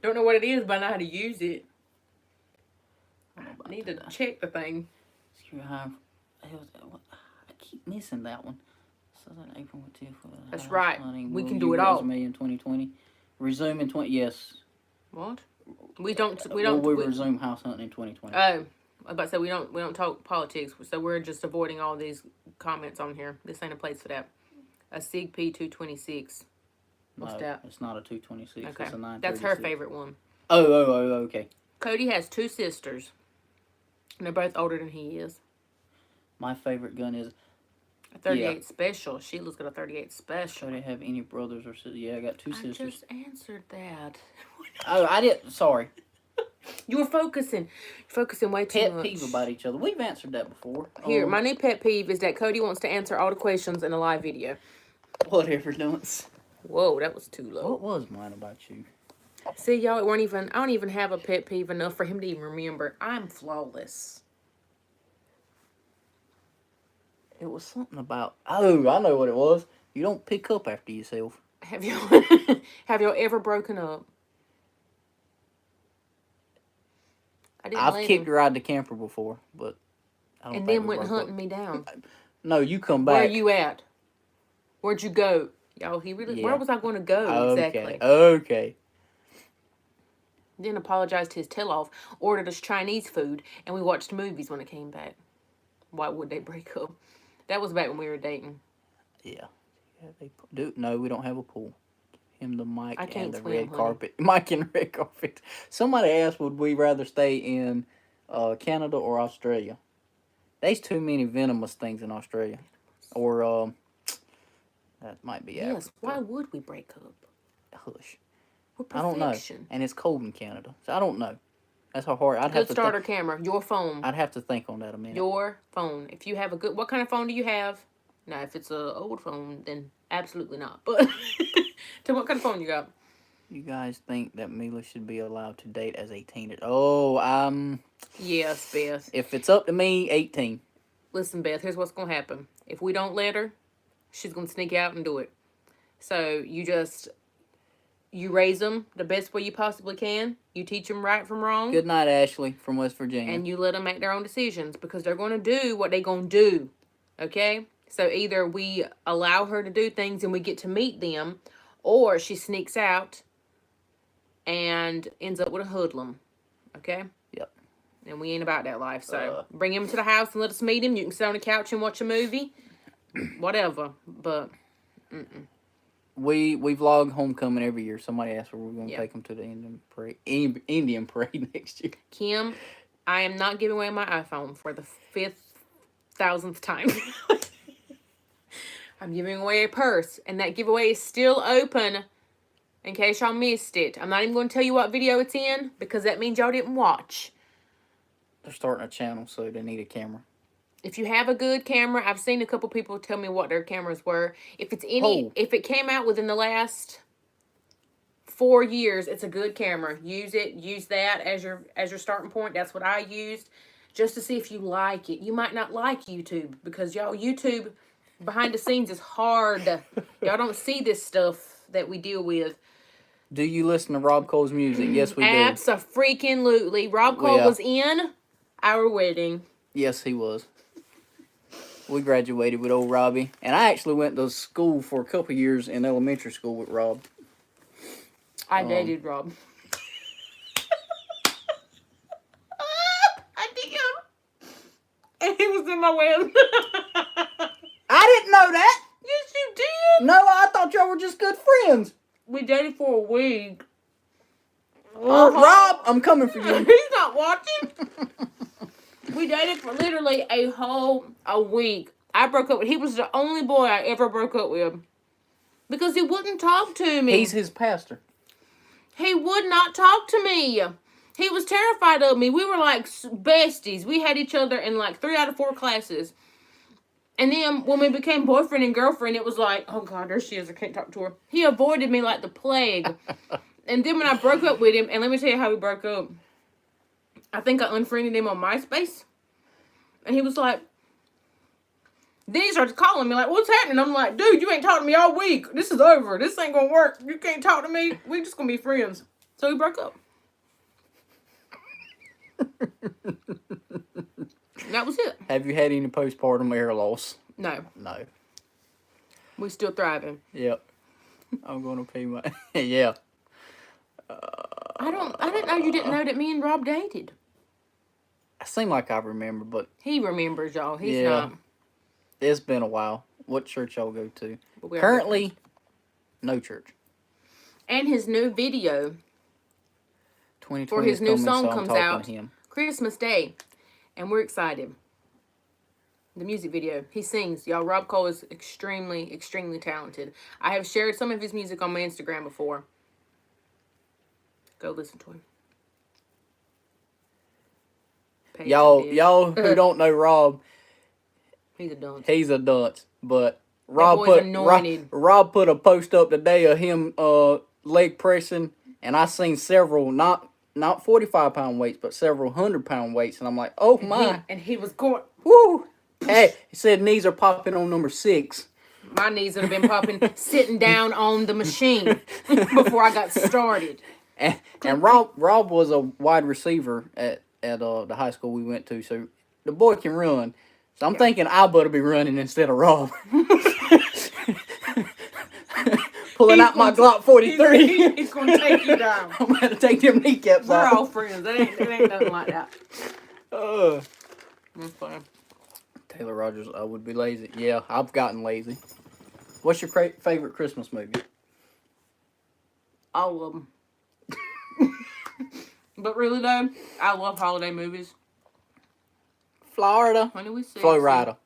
Don't know what it is, but I know how to use it. I need to check the thing. I keep missing that one. That's right. We can do it all. Resume in 2020. Resume in 20. Yes. What? We don't. We resume house hunting in 2020. Oh, I was about to say we don't talk politics, so we're just avoiding all these comments on here. This ain't a place for that. A SIG P226. What's that? It's not a 226. Okay, it's a 936. That's her favorite one. Oh, okay. Cody has 2 sisters, and they're both older than he is. My favorite gun is a 38 Special. Sheila's got a 38 Special. Do they have any brothers or sisters? Yeah, I got 2 sisters. I just answered that. Oh, I didn't. Sorry. You were focusing way too much. Pet peeve about each other. We've answered that before. Here, my new pet peeve is that Cody wants to answer all the questions in a live video. Whatever, dunce. Whoa, that was too low. What was mine about you? See, y'all, I don't even have a pet peeve enough for him to even remember. I'm flawless. It was something about... Oh, I know what it was. You don't pick up after yourself. Have y'all ever broken up? I've kicked a ride to camper before, but I don't and then went hunting me down. No, you come back. Where are you at? Where'd you go? Y'all, where was I going to go exactly? Okay. Then apologized to his tell-off, ordered us Chinese food, and we watched movies when it came back. Why would they break up? That was back when we were dating. Yeah. No, we don't have a pool. Him, the mic, and the red carpet. Mike and the red carpet. Somebody asked, would we rather stay in Canada or Australia? There's too many venomous things in Australia. Or, that might be Africa. Yes, why would we break up? Hush. We're perfection. I don't know. And it's cold in Canada. So I don't know. That's how hard. Good starter camera. Your phone. I'd have to think on that a minute. Your phone. If you have a good... What kind of phone do you have? Now, if it's an old phone, then absolutely not. But... Tell me what kind of phone you got. You guys think that Mila should be allowed to date as a teenager? Oh, Yes, Beth. If it's up to me, 18. Listen, Beth, here's what's going to happen. If we don't let her, she's going to sneak out and do it. So, you raise them the best way you possibly can. You teach them right from wrong. Good night, Ashley from West Virginia. And you let them make their own decisions because they're going to do what they're going to do. Okay? So, either we allow her to do things and we get to meet them, or she sneaks out and ends up with a hoodlum. Okay? Yep. And we ain't about that life. So, bring him to the house and let us meet him. You can sit on the couch and watch a movie. Whatever. But, We vlog homecoming every year. Somebody asked where we're going to take them to the Indian parade next year. Kim, I am not giving away my iPhone for the 5,000th time. I'm giving away a purse, and that giveaway is still open in case y'all missed it. I'm not even going to tell you what video it's in because that means y'all didn't watch. They're starting a channel, so they need a camera. If you have a good camera, I've seen a couple people tell me what their cameras were. If it's any, if it came out within the last 4 years. It's a good camera. Use it. Use that as your starting point. That's what I used, just to see if you like it. You might not like YouTube because y'all YouTube behind the scenes is hard. Y'all don't see this stuff that we deal with. Do you listen to Rob Cole's music? Yes, we do. Abso-freaking-lutely. Rob Cole was in our wedding. Yes, he was. We graduated with old Robbie. And I actually went to school for a couple years in elementary school with Rob. I dated Rob. I did. And he was in my wedding. I didn't know that. Yes, you did. No, I thought y'all were just good friends. We dated for a week. Rob, I'm coming for you. He's not watching. We dated for literally a week. I broke up with him. He was the only boy I ever broke up with. Because he wouldn't talk to me. He's his pastor. He would not talk to me. He was terrified of me. We were like besties. We had each other in like 3 out of 4 classes. And then when we became boyfriend and girlfriend, it was like, oh God, there she is. I can't talk to her. He avoided me like the plague. And then when I broke up with him, and let me tell you how we broke up. I think I unfriended him on MySpace. And he was like, then he started calling me like, what's happening? I'm like, dude, you ain't talked to me all week. This is over. This ain't gonna work. You can't talk to me. We just gonna be friends. So we broke up. And that was it. Have you had any postpartum hair loss? No. No. We still thriving. Yep. I'm gonna pee my... yeah. I didn't know you didn't know that me and Rob dated. I seem like I remember, but... He remembers, y'all. He's yeah. not. It's been a while. What church y'all go to? Currently, no church. And his new video 2020 for his new song so comes out Christmas Day. And we're excited. The music video. He sings. Y'all, Rob Cole is extremely, extremely talented. I have shared some of his music on my Instagram before. Go listen to him. Y'all who don't know Rob, he's a dunce. He's a dunce. But Rob put a post up today of him leg pressing, and I seen several not 45-pound weights, but several 100-pound weights, and I'm like, oh my! And he was going, woo! Hey, he said knees are popping on number 6. My knees would have been popping sitting down on the machine before I got started. And Rob was a wide receiver at the high school we went to, so the boy can run. So I'm thinking I better be running instead of Rob. Pulling out my Glock 43. He's going to take you down. I'm going to take them kneecaps We're off. all friends. It ain't nothing like that. That's fine. Taylor Rogers, I would be lazy. Yeah, I've gotten lazy. What's your favorite Christmas movie? All of them. But really though, I love holiday movies. Florida. When do we see Flo Rida.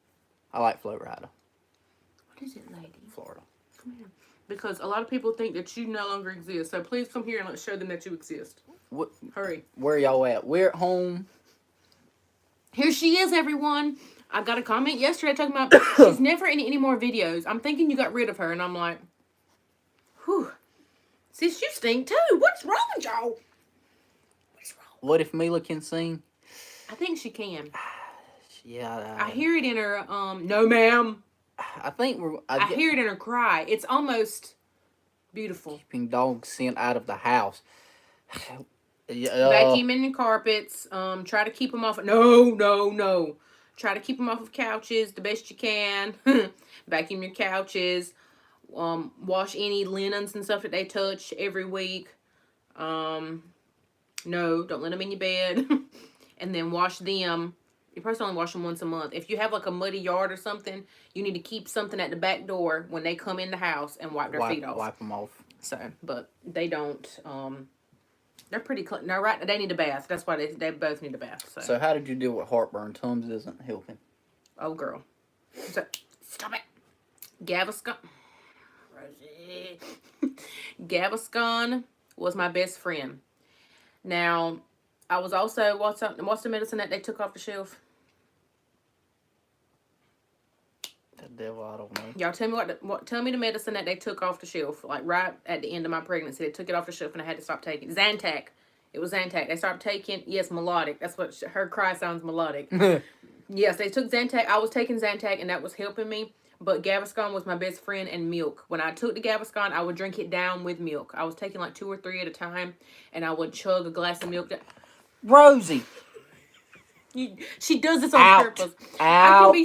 I like Flo Rida. What is it, lady? Florida. Come here. Because a lot of people think that you no longer exist. So please come here and let's show them that you exist. What? Hurry. Where y'all at? We're at home. Here she is, everyone. I got a comment yesterday talking about she's never in any more videos. I'm thinking you got rid of her. And I'm like, whew. Sis, you stink too. What's wrong with y'all? What's wrong? What if Mila can sing? I think she can. Yeah. I hear it in her, no ma'am. I think I hear it in her cry. It's almost beautiful. Keeping dogs sent out of the house. Vacuuming the carpets. Try to keep them off. No. Try to keep them off of couches the best you can. Vacuum your couches. Wash any linens and stuff that they touch every week. No, don't let them in your bed. And then wash them. You probably only wash them once a month. If you have like a muddy yard or something, you need to keep something at the back door when they come in the house and wipe their feet off. Wipe them off. So, but they don't. They're pretty clean. No, right? They need a bath. That's why they both need a bath. So how did you deal with heartburn? Tums isn't helping. Oh, girl. So, stop it. Gaviscon. Rosie. Gaviscon was my best friend. Now, I was also, what's the medicine that they took off the shelf? The devil, I don't know. Y'all tell me tell me the medicine that they took off the shelf, like right at the end of my pregnancy. They took it off the shelf and I had to stop taking Zantac. It was Zantac. They stopped taking, yes, melodic. That's what her cry sounds melodic. Yes, they took Zantac. I was taking Zantac and that was helping me. But Gaviscon was my best friend and milk. When I took the Gaviscon, I would drink it down with milk. I was taking like 2 or 3 at a time and I would chug a glass of milk. Rosie. She does this on purpose. Out.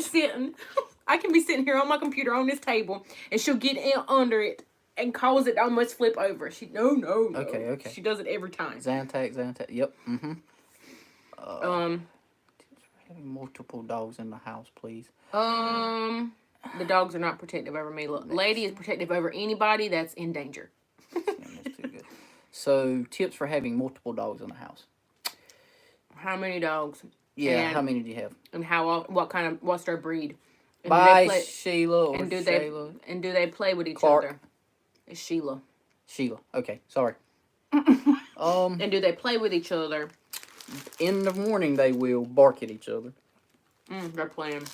I can be sitting here on my computer on this table, and she'll get in under it and cause it almost flip over. No. Okay. She does it every time. Zantac. Yep. Having multiple dogs in the house, please. The dogs are not protective over me. Look, Lady is protective over anybody that's in danger. That's too good. So, tips for having multiple dogs in the house. How many dogs? Yeah, how many do you have? And what's their breed? And By Sheila or Shayla. And do they play with each Clark. other? It's Sheila. Okay, sorry. And do they play with each other? In the morning, they will bark at each other. They're playing.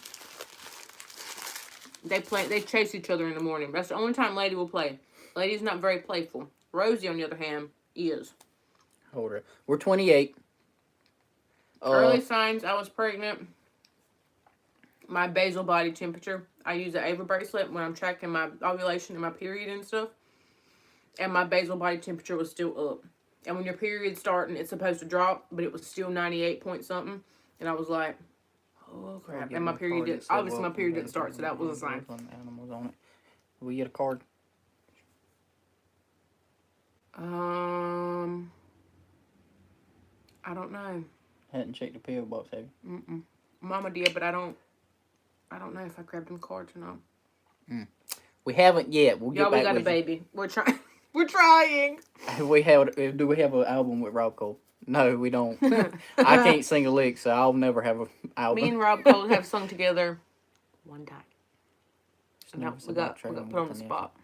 They chase each other in the morning. That's the only time Lady will play. Lady's not very playful. Rosie, on the other hand, is. Hold it. We're 28. Early signs I was pregnant. My basal body temperature. I use the Ava bracelet when I'm tracking my ovulation and my period and stuff. And my basal body temperature was still up. And when your period's starting, it's supposed to drop, but it was still 98 point something. And I was like, oh crap. And my period didn't, obviously my period didn't start, so that was a sign. Animals on it. Will we get a card? I don't know. Hadn't checked the PO box, have you? Mama did, but I don't know if I grabbed them cards or not. We haven't yet. We'll get Y'all, back we got with a baby. We're trying. We're trying. Do we have an album with Rob Cole? No, we don't. I can't sing a lick, so I'll never have an album. Me and Rob Cole have sung together one time. No, we got put on the spot.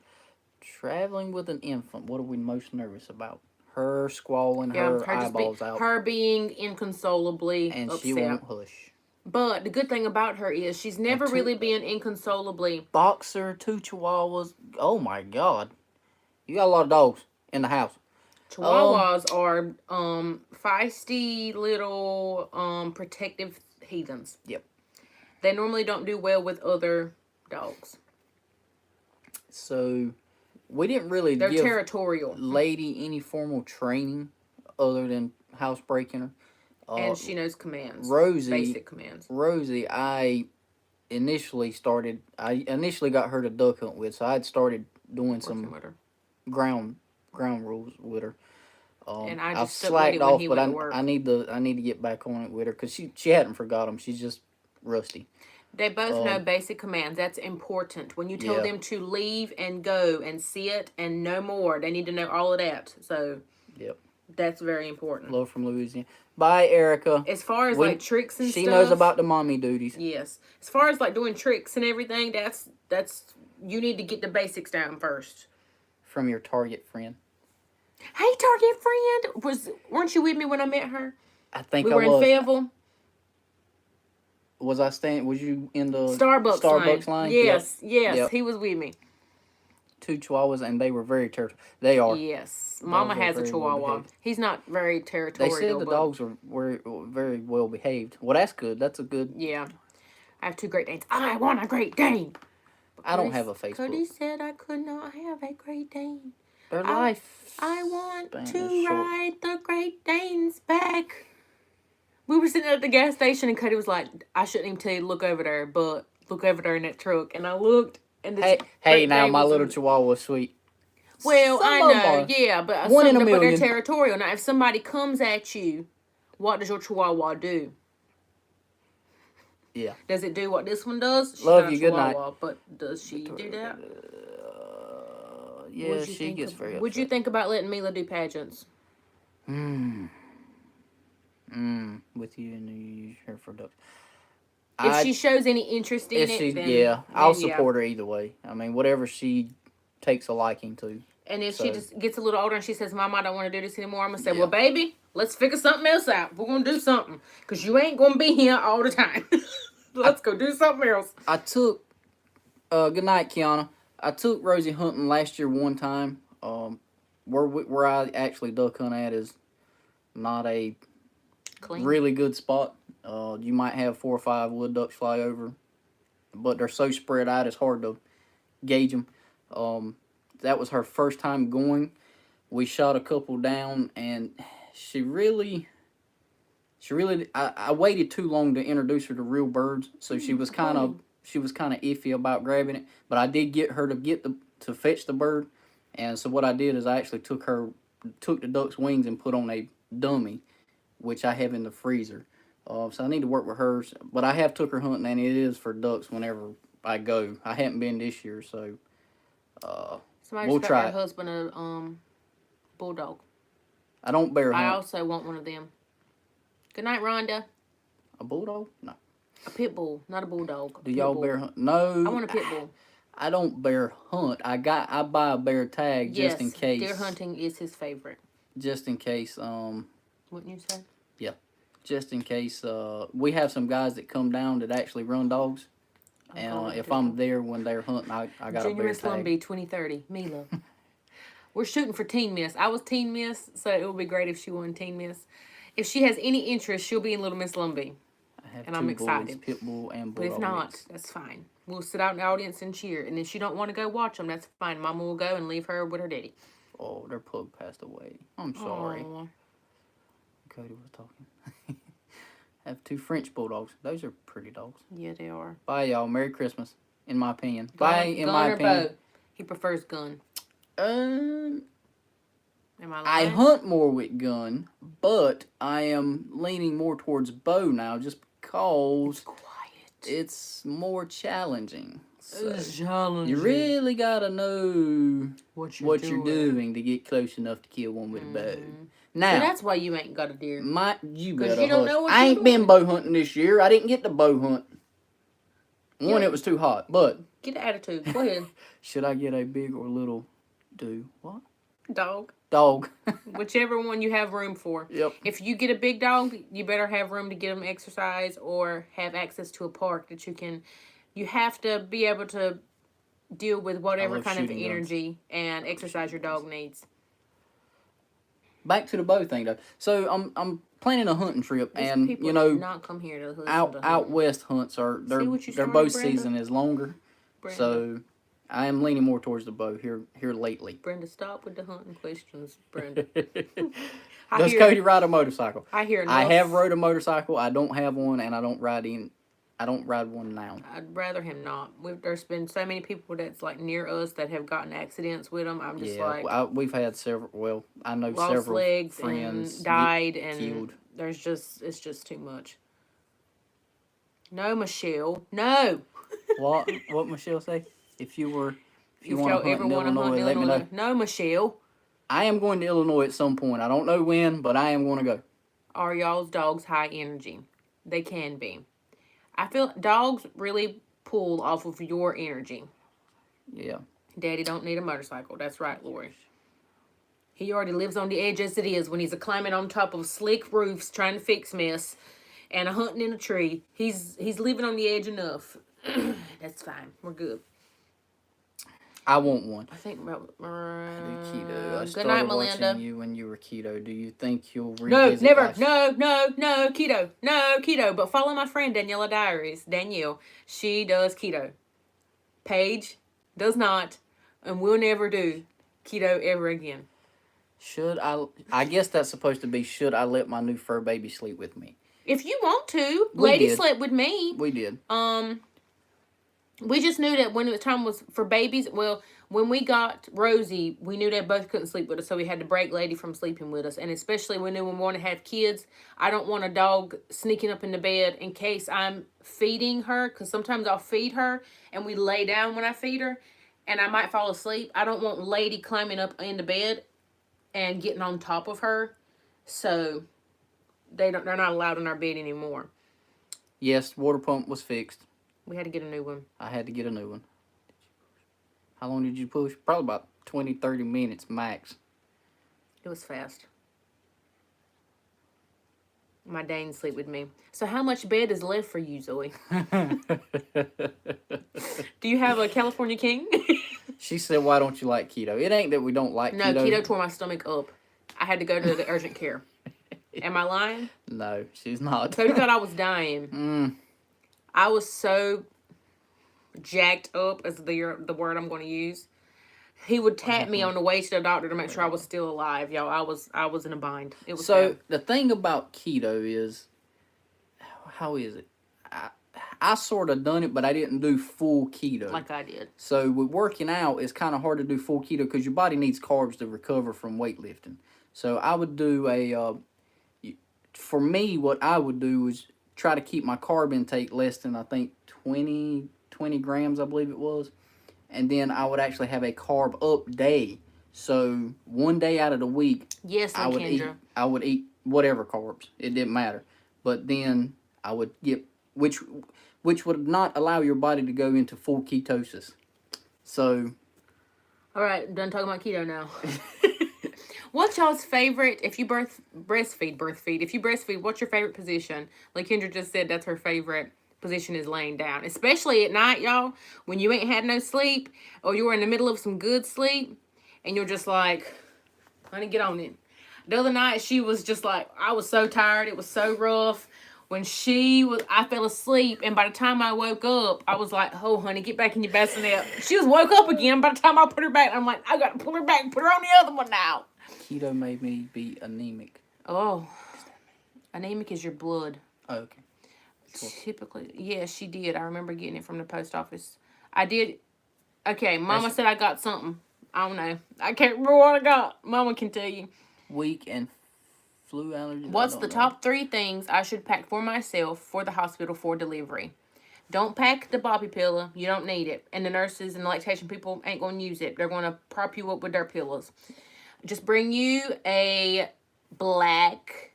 Traveling with an infant. What are we most nervous about? Her squalling her eyeballs out. Her being inconsolably and upset. She won't hush. But the good thing about her is she's never really been inconsolably. Boxer, 2 chihuahuas. Oh my God. You got a lot of dogs in the house. Chihuahuas are feisty little protective heathens. Yep. They normally don't do well with other dogs. So we didn't really They're give territorial. Lady any formal training other than housebreaking her. And she knows commands. Grozy. Basic commands. Rosie, I initially got her to duck hunt with, so I'd started doing some ground rules with her. And I just I've slacked off, but I need to get back on it with her because she hadn't forgot them. She's just rusty. They both know basic commands. That's important. When you tell them to leave and go and sit and no more, they need to know all of that. So, yep, that's very important. Love from Louisiana. Bye, Erica. As far as like tricks and stuff, she knows about the mommy duties. Yes. As far as like doing tricks and everything, that's you need to get the basics down first. From your Target friend. Hey, Target friend, weren't you with me when I met her? I think we were in Fayetteville. Was you in the Starbucks line? Yes, Yep. He was with me. 2 chihuahuas, and they were very territorial. They are. Yes. Mama has a chihuahua. He's not very territorial. They said the dogs were very well behaved. Well, that's good. That's a good... Yeah. I have 2 Great Danes. I want a Great Dane. I don't have a Facebook. Cody said I could not have a Great Dane. Their life. I want to ride the Great Danes back. We were sitting at the gas station and Cody was like, I shouldn't even tell you to look over there, but look over there in that truck. And I looked and this Hey, now my little chihuahua is sweet. Well, I know, yeah, but one in a million. But million. they're territorial. Now, if somebody comes at you, what does your chihuahua do? Yeah. Does it do what this one does? She's Love you. Good night. But does she do that? Yeah, she gets very upset. Would you think about letting Mila do pageants? With you and you use her for ducks. If she shows any interest in it, then I'll support her either way. I mean, whatever she takes a liking to. And if she just gets a little older and she says, Mama, I don't want to do this anymore, I'm going to say, well, baby, let's figure something else out. We're going to do something. Because you ain't going to be here all the time. Let's go do something else. I took Good night, Kiana. I took Rosie hunting last year one time. Where I actually duck hunt at is not a Clean. really good spot. You might have 4 or 5 wood ducks fly over, but they're so spread out it's hard to gauge them. That was her first time going. We shot a couple down, and I waited too long to introduce her to real birds, so she was kind of iffy about grabbing it. But I did get her to fetch the bird, and so what I did is I actually took the duck's wings and put on a dummy, which I have in the freezer. So I need to work with hers, but I have took her hunting, and it is for ducks whenever I go. I haven't been this year, so Somebody we'll just try got it. my husband a bulldog. I don't bear hunt. I also want one of them. Good night, Rhonda. A bulldog? No. A pit bull, not a bulldog. Do y'all bear hunt? No. I want a pit bull. I don't bear hunt. I buy a bear tag just in case. Deer hunting is his favorite. Just in case. Wouldn't you say? Yeah. Just in case. We have some guys that come down that actually run dogs, and if I'm there when they're hunting, I got a bear Miss tag. Lumbee 2030, Mila. We're shooting for Teen Miss. I was Teen Miss, so it would be great if she won Teen Miss. If she has any interest, she'll be in Little Miss Lumbee. And I'm excited. Pit bull and bulldog. But if not, mix. that's fine. We'll sit out in the audience and cheer. And if she don't want to go watch them, that's fine. Mama will go and leave her with her daddy. Oh, their pug passed away. I'm sorry. Aww. Cody was talking. I have 2 French bulldogs. Those are pretty dogs. Yeah, they are. Bye, y'all. Merry Christmas, in my opinion. Gun or opinion. bow? He prefers gun. Am I lying? I hunt more with gun, but I am leaning more towards bow now just because it's quiet. It's more challenging. So it's challenging. You really gotta know what you're doing to get close enough to kill one with a bow. Now, so that's why you ain't got a deer. You better you don't know what I ain't doing. been bow hunting this year. I didn't get to bow hunt. One, it was too hot, but... Get the attitude. Go ahead. Should I get a big or little what? Dog. Whichever one you have room for. Yep. If you get a big dog, you better have room to get them exercise or have access to a park that you can... You have to be able to deal with whatever kind of energy and exercise your dog needs. Back to the bow thing, though. So I'm planning a hunting trip, and you know, not come here to listen out west hunts are their bow season is longer. Brenda. So I am leaning more towards the bow here lately. Brenda, stop with the hunting questions, Brenda. Does Cody ride a motorcycle? I hear enough. I have rode a motorcycle. I don't have one, and I don't ride one now. I'd rather him not. There's been so many people that's like near us that have gotten accidents with them. I'm just we've had several. Well, I know lost several legs friends and died and killed. It's just too much. No, Michelle. No. What Michelle say? If you want to hunt in Illinois, let me know. No, Michelle. I am going to Illinois at some point. I don't know when, but I am going to go. Are y'all's dogs high energy? They can be. I feel dogs really pull off of your energy. Yeah. Daddy don't need a motorcycle. That's right, Lori. He already lives on the edge as it is when he's climbing on top of slick roofs trying to fix mess and hunting in a tree. He's living on the edge enough. That's fine. We're good. I want one. I think about keto. I good night, Melinda. Watching you when you were keto. Do you think you'll revisit? No, never. No, keto. No, keto. But follow my friend Danielle Diaries. Danielle. She does keto. Paige does not and will never do keto ever again. Should I guess that's supposed to be, should I let my new fur baby sleep with me? If you want to. Lady slept with me. We did. We just knew that when the time was for babies, well, when we got Rosie, we knew they both couldn't sleep with us, so we had to break Lady from sleeping with us. And especially when we want to have kids, I don't want a dog sneaking up in the bed in case I'm feeding her, because sometimes I'll feed her, and we lay down when I feed her, and I might fall asleep. I don't want Lady climbing up in the bed and getting on top of her, so they're not allowed in our bed anymore. Yes, water pump was fixed. We had to get a new one. I had to get a new one. How long did you push? Probably about 20, 30 minutes max. It was fast. My Dane sleep with me. So how much bed is left for you, Zoe? Do you have a California King? She said, why don't you like keto? It ain't that we don't like keto. No, keto tore my stomach up. I had to go to the urgent care. Am I lying? No, she's not. Cody thought I was dying. I was so jacked up, is the word I'm going to use. He would tap me on the way to the doctor to make sure I was still alive, y'all. I was in a bind. It was so bad. The thing about keto is, how is it? I sort of done it, but I didn't do full keto. Like I did. So with working out, it's kind of hard to do full keto because your body needs carbs to recover from weightlifting. So I would do for me, what I would do is try to keep my carb intake less than, I think, 20 grams, I believe it was. And then I would actually have a carb up day. So one day out of the week, yes, I would eat whatever carbs. It didn't matter. But then I would get, which would not allow your body to go into full ketosis. So. All right, done talking about keto now. What's y'all's favorite, if you breastfeed, if you breastfeed, what's your favorite position? Like Kendra just said, that's her favorite position is laying down. Especially at night, y'all, when you ain't had no sleep, or you're in the middle of some good sleep, and you're just like, honey, get on it. The other night, she was just like, I was so tired, it was so rough. When I fell asleep, and by the time I woke up, I was like, oh, honey, get back in your bassinet. She was woke up again. By the time I put her back, I'm like, I got to pull her back and put her on the other one now. Keto made me be anemic. Oh, anemic is your blood. Oh, okay. Cool. Typically, yeah, she did. I remember getting it from the post office. I did. Okay, Mama said I got something. I don't know. I can't remember what I got. Mama can tell you. Weak and flu allergies. What's the top 3 things I should pack for myself for the hospital for delivery? Don't pack the Boppy pillow. You don't need it. And the nurses and the lactation people ain't going to use it. They're going to prop you up with their pillows. Just bring you a black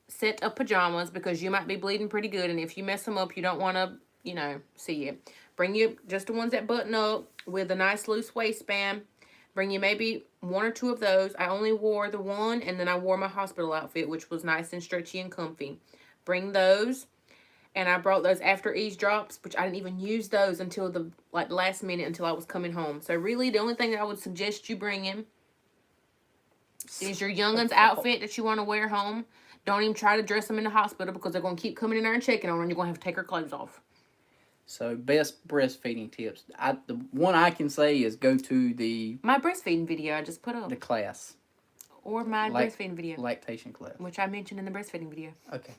set of pajamas because you might be bleeding pretty good. And if you mess them up, you don't want to, see it. Bring you just the ones that button up with a nice loose waistband. Bring you maybe 1 or 2 of those. I only wore the one, and then I wore my hospital outfit, which was nice and stretchy and comfy. Bring those. And I brought those after ease drops, which I didn't even use those until the last minute until I was coming home. So really, the only thing that I would suggest you bring in is your youngin's outfit that you want to wear home. Don't even try to dress them in the hospital because they're going to keep coming in there and checking on her, and you're going to have to take her clothes off. So, best breastfeeding tips. The one I can say is go to my breastfeeding video I just put up. The class. Or my breastfeeding video. Lactation class. Which I mentioned in the breastfeeding video. Okay.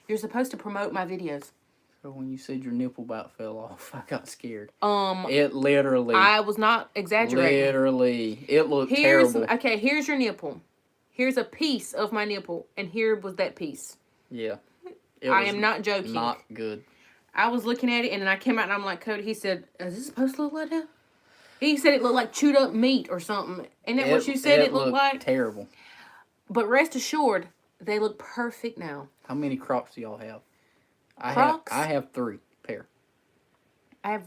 You're supposed to promote my videos. So when you said your nipple about fell off, I got scared. It literally. I was not exaggerating. Literally. It looked terrible. Okay, here's your nipple. Here's a piece of my nipple. And here was that piece. Yeah. I am not joking. Not good. I was looking at it, and then I came out, and I'm like, Cody, he said, is this supposed to look like that? He said it looked like chewed up meat or something. Isn't that what you said it looked like? Terrible. But rest assured, they look perfect now. How many Crocs do y'all have? Crocs? I have 3 pair. I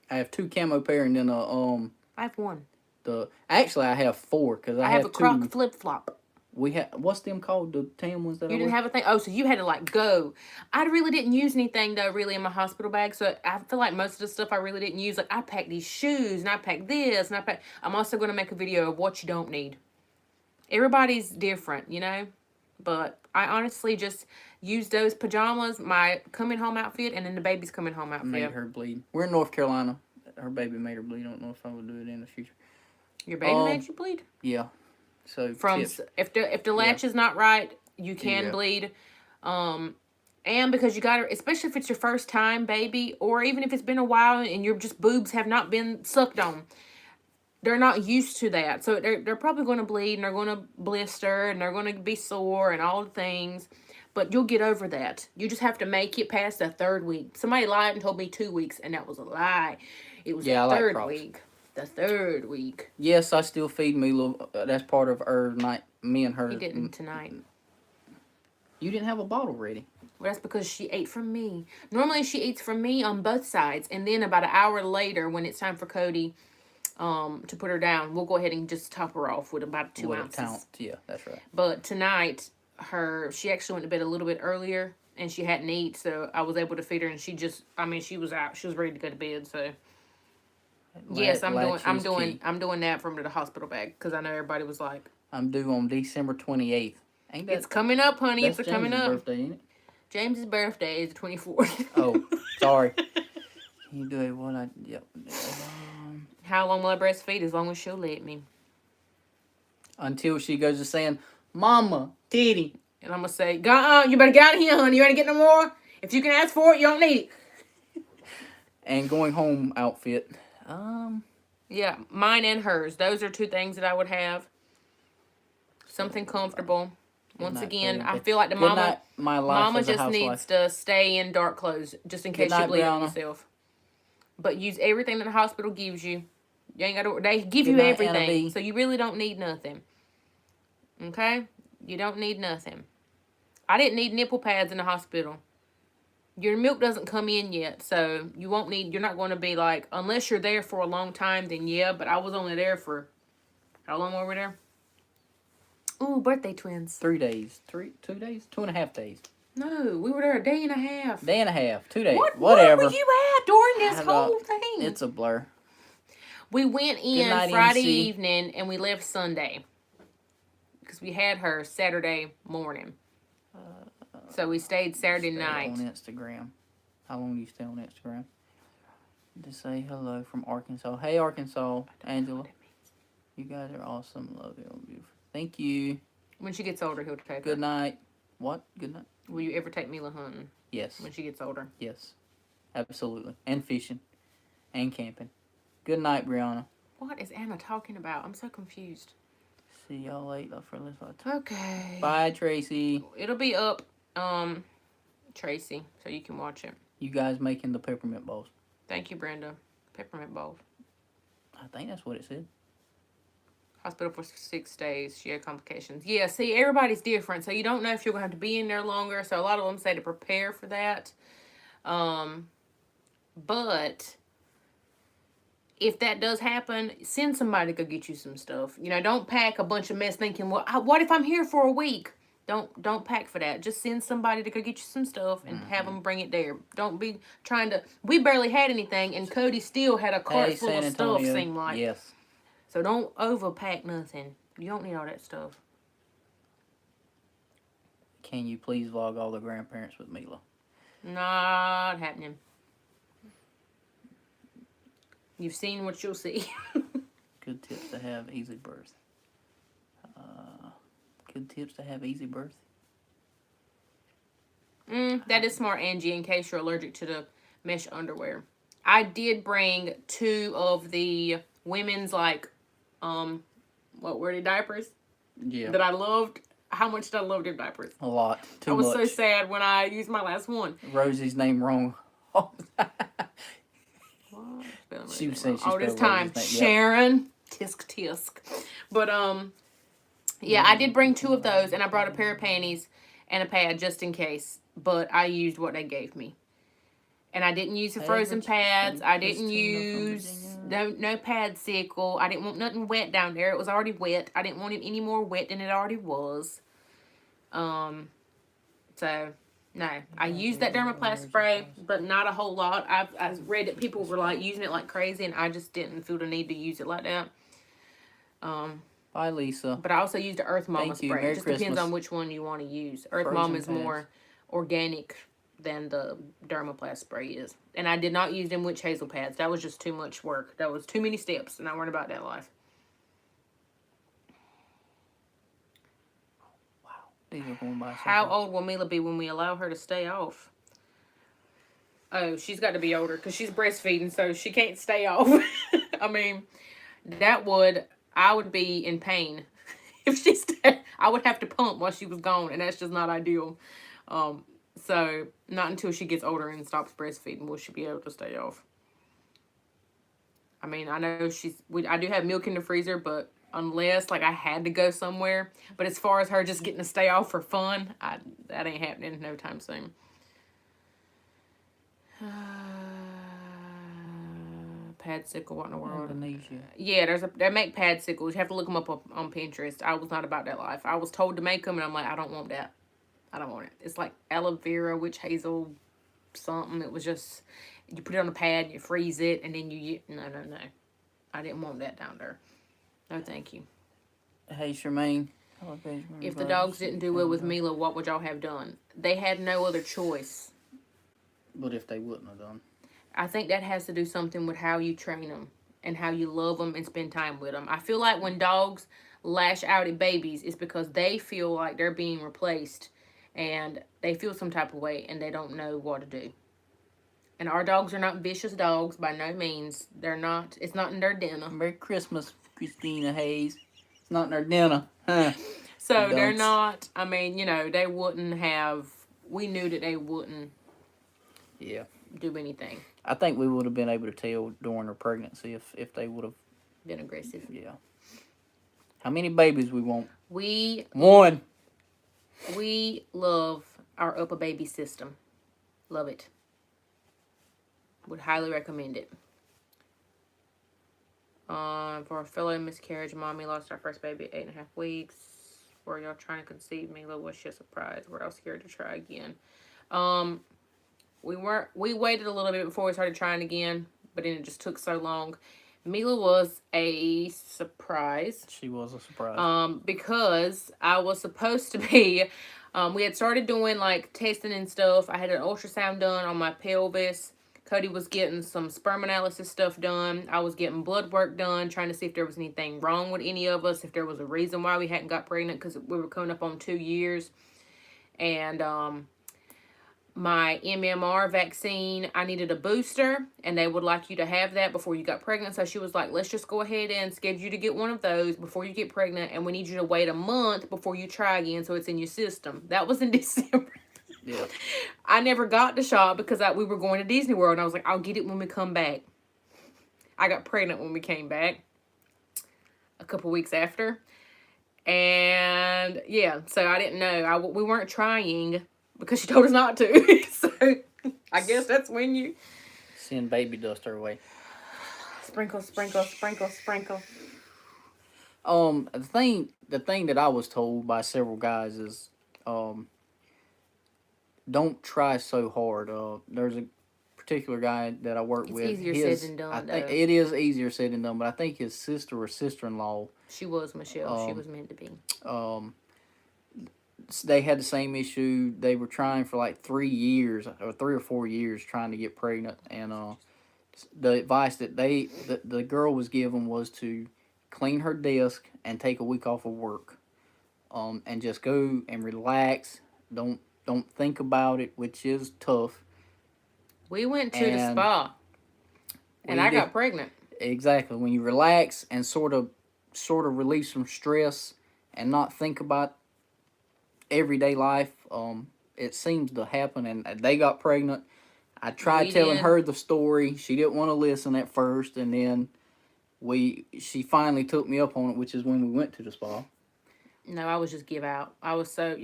have 2 camo pair, and then I have 1. Actually, I have 4 because I have a Croc flip flop. What's them called? The tan ones that you didn't have a thing? Oh, so you had to go. I really didn't use anything though, really, in my hospital bag. So I feel like most of the stuff I really didn't use. Like I packed these shoes and I packed this and I'm also going to make a video of what you don't need. Everybody's different, but I honestly just used those pajamas, my coming home outfit, and then the baby's coming home outfit. Made her bleed. We're in North Carolina. Her baby made her bleed. I don't know if I would do it in the future. Your baby made you bleed? Yeah. So if the latch is not right, you can bleed. And because you gotta, especially if it's your first time baby, or even if it's been a while and your just boobs have not been sucked on, they're not used to that. So they're probably going to bleed and they're going to blister and they're going to be sore and all the things. But you'll get over that. You just have to make it past the 3rd week. Somebody lied and told me 2 weeks, and that was a lie. It was the 3rd week. The 3rd week. Yes, I still feed Mila. That's part of her night. Me and her. He didn't tonight. You didn't have a bottle ready. Well, that's because she ate from me. Normally, she eats from me on both sides. And then about an hour later, when it's time for Cody to put her down, we'll go ahead and just top her off with about 2 ounces. Yeah, that's right. But tonight, she actually went to bed a little bit earlier and she hadn't eaten, so I was able to feed her, and she was out. She was ready to go to bed, so yes, I'm doing that from the hospital bag because I know everybody was like, I'm due on December 28th. It's coming up, honey. It's coming up. Birthday, ain't it? James's birthday is the 24th. Oh, sorry. You do it what I yep. How long will I breastfeed? As long as she'll let me. Until she goes to saying, "Mama, titty," and I'm gonna say, you better get out of here, honey. You ain't get no more. If you can ask for it, you don't need it. And going home outfit. Yeah, mine and hers. Those are two things that I would have. Something comfortable. Once again, I feel like the mama just needs to stay in dark clothes just in case you bleed on yourself. But use everything that the hospital gives you. You ain't got to. They give you everything, so you really don't need nothing. Okay, you don't need nothing. I didn't need nipple pads in the hospital. Your milk doesn't come in yet, so you won't need. You're not going to be like, unless you're there for a long time, then yeah. But I was only there for how long were we there? Ooh, birthday twins. 3 days. 2 days? 2.5 days. No, we were there a day and a half. 2 days. Whatever. What were you at during this whole thing? It's a blur. We went in Friday evening and we left Sunday. Because we had her Saturday morning. So we stayed Saturday night. On Instagram. How long do you stay on Instagram? To say hello from Arkansas. Hey, Arkansas. Angela. You guys are awesome. Love you. Beautiful. Thank you. When she gets older, he'll take her. Good night. What? Good night. Will you ever take Mila hunting? Yes. When she gets older? Yes. Absolutely. And fishing. And camping. Good night, Brianna. What is Anna talking about? I'm so confused. See y'all later for this one. Okay. Bye, Tracy. It'll be up, Tracy, so you can watch it. You guys making the peppermint balls. Thank you, Brenda. Peppermint balls. I think that's what it said. Hospital for 6 days. She had complications. Yeah, see, everybody's different, so you don't know if you're going to have to be in there longer. So a lot of them say to prepare for that. But if that does happen, send somebody to go get you some stuff. You know, don't pack a bunch of mess thinking, well, what if I'm here for a week? Don't pack for that. Just send somebody to go get you some stuff and have them bring it there. Don't be trying to... We barely had anything, and Cody still had a cart full of stuff, seemed like. Yes. So don't overpack nothing. You don't need all that stuff. Can you please vlog all the grandparents with Mila? Not happening. You've seen what you'll see. Good tips to have easy birth. Good tips to have easy birth. That is smart, Angie, in case you're allergic to the mesh underwear. I did bring 2 of the women's, like, what were they, diapers? Yeah. That I loved. How much did I love their diapers? A lot. Too much. I was so sad when I used my last one. Rosie's name wrong. She was saying this time, Sharon. Tisk tisk. But, yeah, I did bring 2 of those, and I brought a pair of panties and a pad just in case. But I used what they gave me. And I didn't use the frozen pads. I didn't use no pad sickle. I didn't want nothing wet down there. It was already wet. I didn't want it any more wet than it already was. So, no. I used that Dermaplast spray, but not a whole lot. I read that people were, like, using it like crazy, and I just didn't feel the need to use it like that. Bye, Lisa. But I also used the Earth Mama spray. Merry It just Christmas. depends on which one you want to use. Earth Mama is more organic than the Dermaplast spray is. And I did not use them witch hazel pads. That was just too much work. That was too many steps, and I weren't about that life. Wow. These are going by so How fast. old will Mila be when we allow her to stay off? Oh, she's got to be older because she's breastfeeding, so she can't stay off. I mean, I would be in pain if she stayed. I would have to pump while she was gone, and that's just not ideal. So, not until she gets older and stops breastfeeding will she be able to stay off. I mean, I know I do have milk in the freezer, but unless, like, I had to go somewhere. But as far as her just getting to stay off for fun, that ain't happening no time soon. padsicle. What in the world? Indonesia. Yeah, they make padsicles. You have to look them up on Pinterest. I was not about that life. I was told to make them, and I'm like, I don't want that. I don't want it. It's like aloe vera, witch hazel, something. It was just, you put it on a pad, you freeze it, and then no. I didn't want that down there. No, thank you. Hey, Charmaine. If the dogs didn't do well with Mila, what would y'all have done? They had no other choice. But if they wouldn't have done? I think that has to do something with how you train them and how you love them and spend time with them. I feel like when dogs lash out at babies, it's because they feel like they're being replaced and they feel some type of way and they don't know what to do. And our dogs are not vicious dogs by no means. They're not. It's not in their dinner. Merry Christmas, Christina Hayes. It's not in their dinner. Huh. So they're not. I mean, they wouldn't have. We knew that they wouldn't. Yeah. Do anything. I think we would have been able to tell during her pregnancy if they would have been aggressive. Yeah. How many babies we want? One. We love our upper baby system. Love it. Would highly recommend it. For a fellow miscarriage, Mommy lost our first baby at 8.5 weeks. Were y'all trying to conceive Mila? Was she a surprise? We're all scared to try again. We waited a little bit before we started trying again, but then it just took so long. Mila was a surprise. She was a surprise. Because I was supposed to be, we had started doing like testing and stuff. I had an ultrasound done on my pelvis. Cody was getting some sperm analysis stuff done. I was getting blood work done, trying to see if there was anything wrong with any of us, if there was a reason why we hadn't got pregnant, because we were coming up on 2 years. And my MMR vaccine, I needed a booster, and they would like you to have that before you got pregnant. So she was like, let's just go ahead and schedule you to get one of those before you get pregnant, and we need you to wait a month before you try again so it's in your system. That was in December. Yeah. I never got the shot because we were going to Disney World, and I was like, I'll get it when we come back. I got pregnant when we came back a couple weeks after. And yeah, so I didn't know. We weren't trying because she told us not to. So I guess that's when you send baby dust her way. Sprinkle, sprinkle, sprinkle, sprinkle. The thing that I was told by several guys is don't try so hard. There's a particular guy that I work with. It's easier said than done. I think it is easier said than done, but I think his sister or sister-in-law. She was Michelle. She was meant to be. They had the same issue. They were trying for like 3 years or 3 or 4 years trying to get pregnant, and the advice that the girl was given was to clean her desk and take a week off of work, and just go and relax. Don't think about it, which is tough. We went to the spa, and I got pregnant. Exactly. When you relax and sort of release some stress and not think about everyday life, it seems to happen. And they got pregnant. I tried telling her the story. She didn't want to listen at first, and then she finally took me up on it, which is when we went to the spa. No, I was just give out. I was so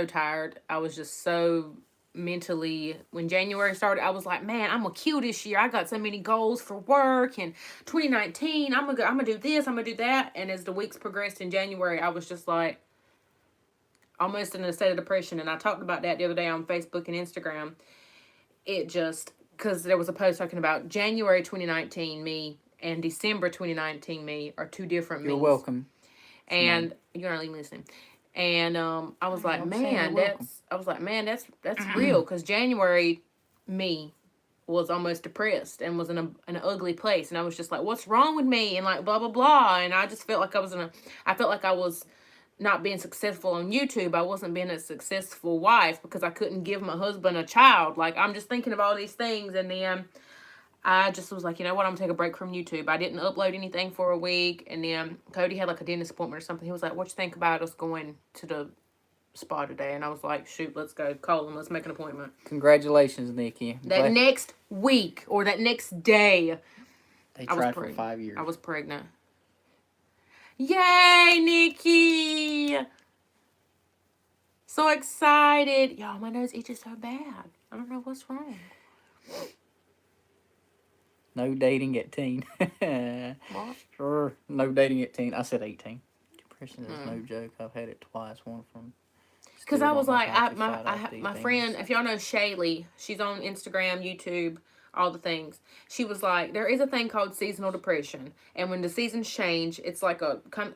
tired. I was just so mentally, when January started, I was like, man, I'm gonna kill this year. I got so many goals for work, and 2019, I'm gonna do this, I'm gonna do that. And as the weeks progressed in January, I was just like almost in a state of depression. And I talked about that the other day on Facebook and Instagram. It just, because there was a post talking about January 2019 me and December 2019 me are two different me. You're welcome. And you're not even listening. And I was like, man, that's real. Because January me was almost depressed and was in an ugly place. And I was just like, what's wrong with me? And like, blah, blah, blah. And I just felt like I felt like I was not being successful on YouTube. I wasn't being a successful wife because I couldn't give my husband a child. Like, I'm just thinking of all these things. And then I just was like, you know what, I'm going to take a break from YouTube. I didn't upload anything for a week. And then Cody had like a dentist appointment or something. He was like, what you think about us going to the spa today? And I was like, shoot, let's go. Call him. Let's make an appointment. Congratulations, Nikki. Next week or that next day. They tried for 5 years. I was pregnant. Yay, Nikki! So excited. Y'all, my nose itches so bad. I don't know what's wrong. No dating at teen. What? Sure, no dating at teen. I said 18. Depression is no joke. I've had it twice. One from. Because I was like, my things. friend, if y'all know Shaylee, she's on Instagram, YouTube, all the things. She was like, there is a thing called seasonal depression, and when the seasons change, it's like a kind,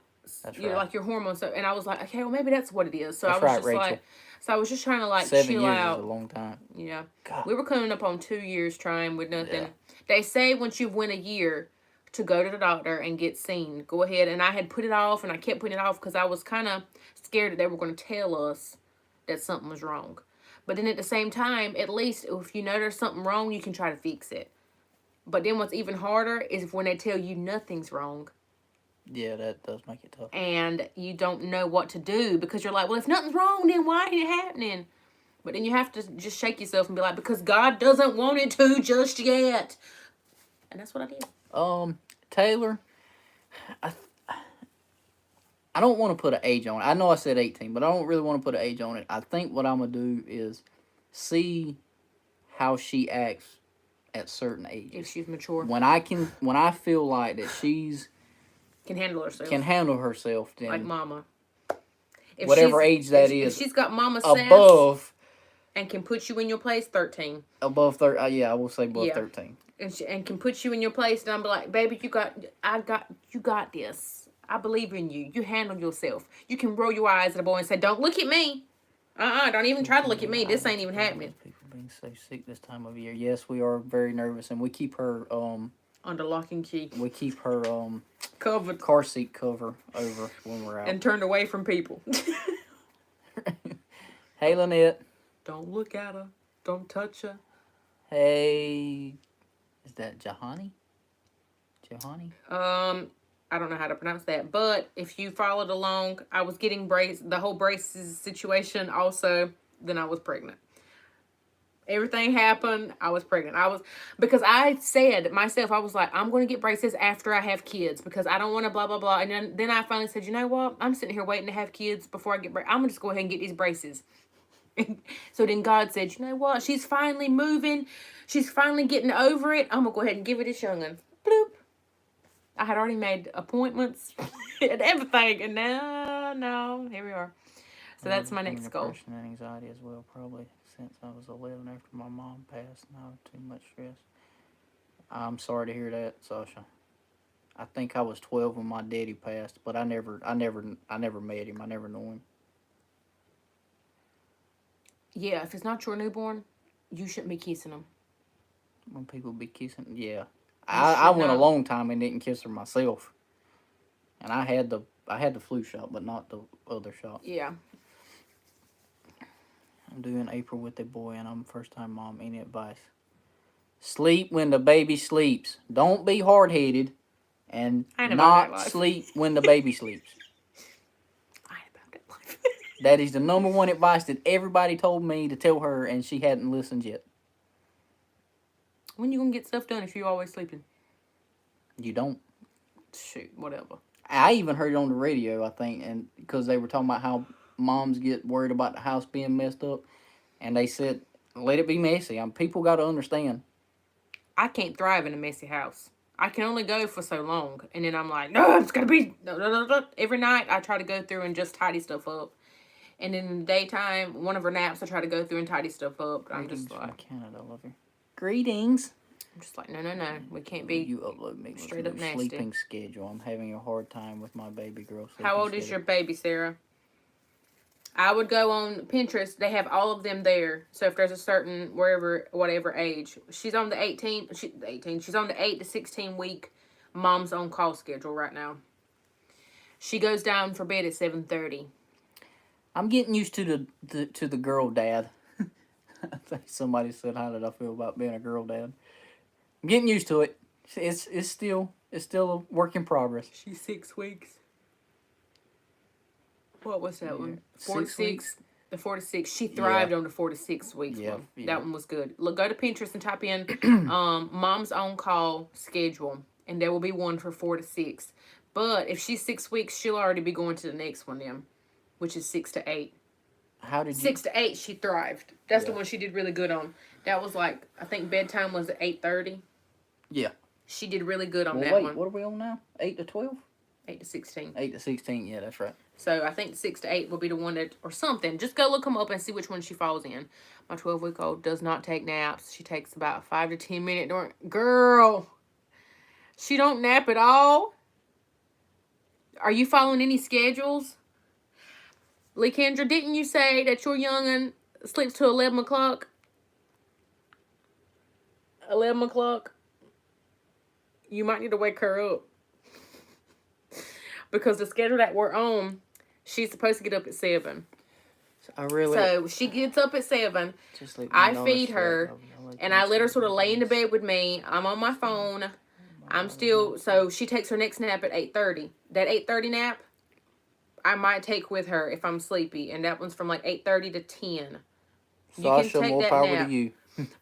like your hormones. And I was like, okay, well maybe that's what it is. So That's I was right, just Rachel. like, so I was just trying to like 7 chill years out. is a long time. Yeah, God. we were coming up on 2 years trying with nothing. Yeah. They say once you've went a year to go to the doctor and get seen, go ahead. And I had put it off, and I kept putting it off because I was kind of scared that they were going to tell us that something was wrong. But then at the same time, at least if you know there's something wrong, you can try to fix it. But then what's even harder is when they tell you nothing's wrong. Yeah, that does make it tough. And you don't know what to do because you're like, well, if nothing's wrong, then why ain't it happening? But then you have to just shake yourself and be like, because God doesn't want it to just yet. And that's what I did. Taylor, I don't want to put an age on it. I know I said 18, but I don't really want to put an age on it. I think what I'm going to do is see how she acts at certain ages. If she's mature. When I feel like that she's can handle herself. Then like mama. If whatever age that is. If she's got mama above sass and can put you in your place, 13. Above 13, yeah, I will say above 13. And can put you in your place, and I'm like, baby, you got this. I believe in you. You handle yourself. You can roll your eyes at a boy and say, don't look at me. Don't even try to look at me. This ain't even happening. People being so sick this time of year. Yes, we are very nervous, and we keep her under lock and key. We keep her covered, car seat cover over when we're out, and turned away from people. Hey, Lynette. Don't look at her. Don't touch her. Hey, is that Jahani? I don't know how to pronounce that, but if you followed along, I was getting the whole braces situation also, then I was pregnant. Everything happened, I was pregnant. Because I said myself, I was like, I'm going to get braces after I have kids because I don't want to blah, blah, blah. And then I finally said, you know what? I'm sitting here waiting to have kids before I get braces. I'm going to just go ahead and get these braces. So then God said, you know what? She's finally moving. She's finally getting over it. I'm going to go ahead and give it a shungin. Bloop. I had already made appointments and everything, and now, here we are. So that's my next goal. Depression and anxiety as well, probably since I was 11 after my mom passed. Now too much stress. I'm sorry to hear that, Sasha. I think I was 12 when my daddy passed, but I never met him. I never knew him. Yeah, if it's not your newborn, you shouldn't be kissing them. When people be kissing, yeah. I went a long time and didn't kiss her myself. And I had the flu shot, but not the other shot. Yeah. I'm doing April with a boy, and I'm a first-time mom. Any advice? Sleep when the baby sleeps. Don't be hard-headed, and not sleep when the baby sleeps. I ain't about that life. That is the number one advice that everybody told me to tell her, and she hadn't listened yet. When you gonna get stuff done if you're always sleeping? You don't. Shoot, whatever. I even heard it on the radio, I think, and because they were talking about how moms get worried about the house being messed up, and they said, let it be messy. People got to understand. I can't thrive in a messy house. I can only go for so long, and then I'm like, no, it's gonna be no. Every night I try to go through and just tidy stuff up, and then in the daytime, one of her naps, I try to go through and tidy stuff up. I'm just like, Canada, love you. Greetings. I'm just like, no. We can't be. You upload me straight up nasty. Sleeping schedule. I'm having a hard time with my baby girl. How old is your baby, Sarah? I would go on Pinterest. They have all of them there. So if there's a certain whatever age, she's on the 18. She's on the 8 to 16 week mom's on call schedule right now. She goes down for bed at 7:30. I'm getting used to the girl dad. I think somebody said, how did I feel about being a girl dad? I'm getting used to it. It's still a work in progress. She's 6 weeks. What was that one? 46. The 46. She thrived on the 46 weeks one. Yeah. That one was good. Look, go to Pinterest and type in mom's on call schedule, and there will be one for 4 to 6. But if she's 6 weeks, she'll already be going to the next one then, which is 6 to 8. How did 6 to 8, she thrived. That's the one she did really good on. That was like, I think bedtime was at 8:30. Yeah. She did really good on well, that wait, one. What are we on now? 8 to 12? 8 to 16. 8 to 16, yeah, that's right. So I think 6 to 8 will be the one that, or something. Just go look them up and see which one she falls in. My 12-week-old does not take naps. She takes about 5 to 10 minutes during. Girl, she don't nap at all. Are you following any schedules? Lee Kendra, didn't you say that your young'un sleeps till 11 o'clock? 11 o'clock? You might need to wake her up. Because the schedule that we're on, she's supposed to get up at 7. So she gets up at 7. I feed her, and I let her sort of lay in the bed with me. I'm on my phone. I'm still, so she takes her next nap at 8:30. That 8:30 nap, I might take with her if I'm sleepy, and that one's from like 8:30 to 10. Sasha, more power to you.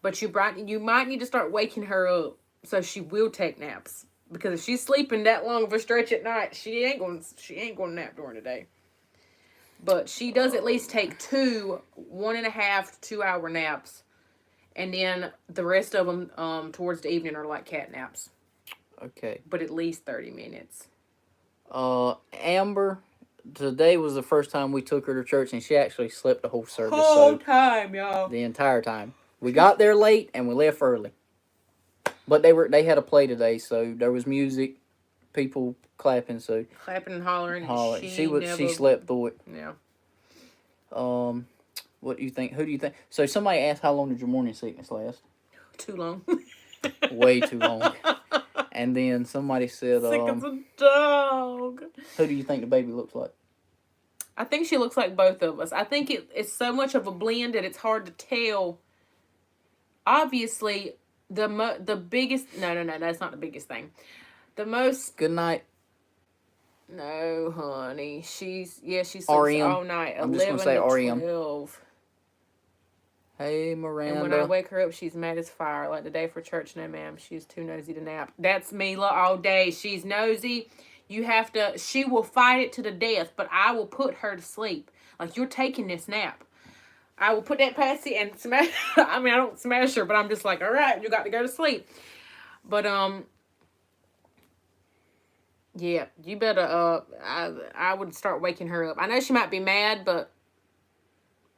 But you might need to start waking her up so she will take naps. Because if she's sleeping that long of a stretch at night, she ain't gonna nap during the day. But she does at least take 2 1.5 to 2 hour naps, and then the rest of them towards the evening are like cat naps. Okay. But at least 30 minutes. Amber, today was the first time we took her to church, and she actually slept the whole service. Time, y'all. The entire time. We got there late and we left early. But they had a play today, so there was music, people clapping, so clapping and hollering. She slept through it. Yeah. What do you think? Who do you think? So somebody asked, how long did your morning sickness last? Too long. Way too long. And then somebody said, sick as a dog. Who do you think the baby looks like? I think she looks like both of us. I think it's so much of a blend that it's hard to tell. Obviously, the biggest... No, that's not the biggest thing. The most... Good night. No, honey. She sleeps REM. all night. I'm just going to say REM. 12. Hey, Miranda. And when I wake her up, she's mad as fire. Like the day for church, no, ma'am. She's too nosy to nap. That's Mila all day. She's nosy. You have to... She will fight it to the death, but I will put her to sleep. Like, you're taking this nap. I will put that Patsy and smash... I mean, I don't smash her, but I'm just like, all right, you got to go to sleep. But, yeah, you better, I would start waking her up. I know she might be mad, but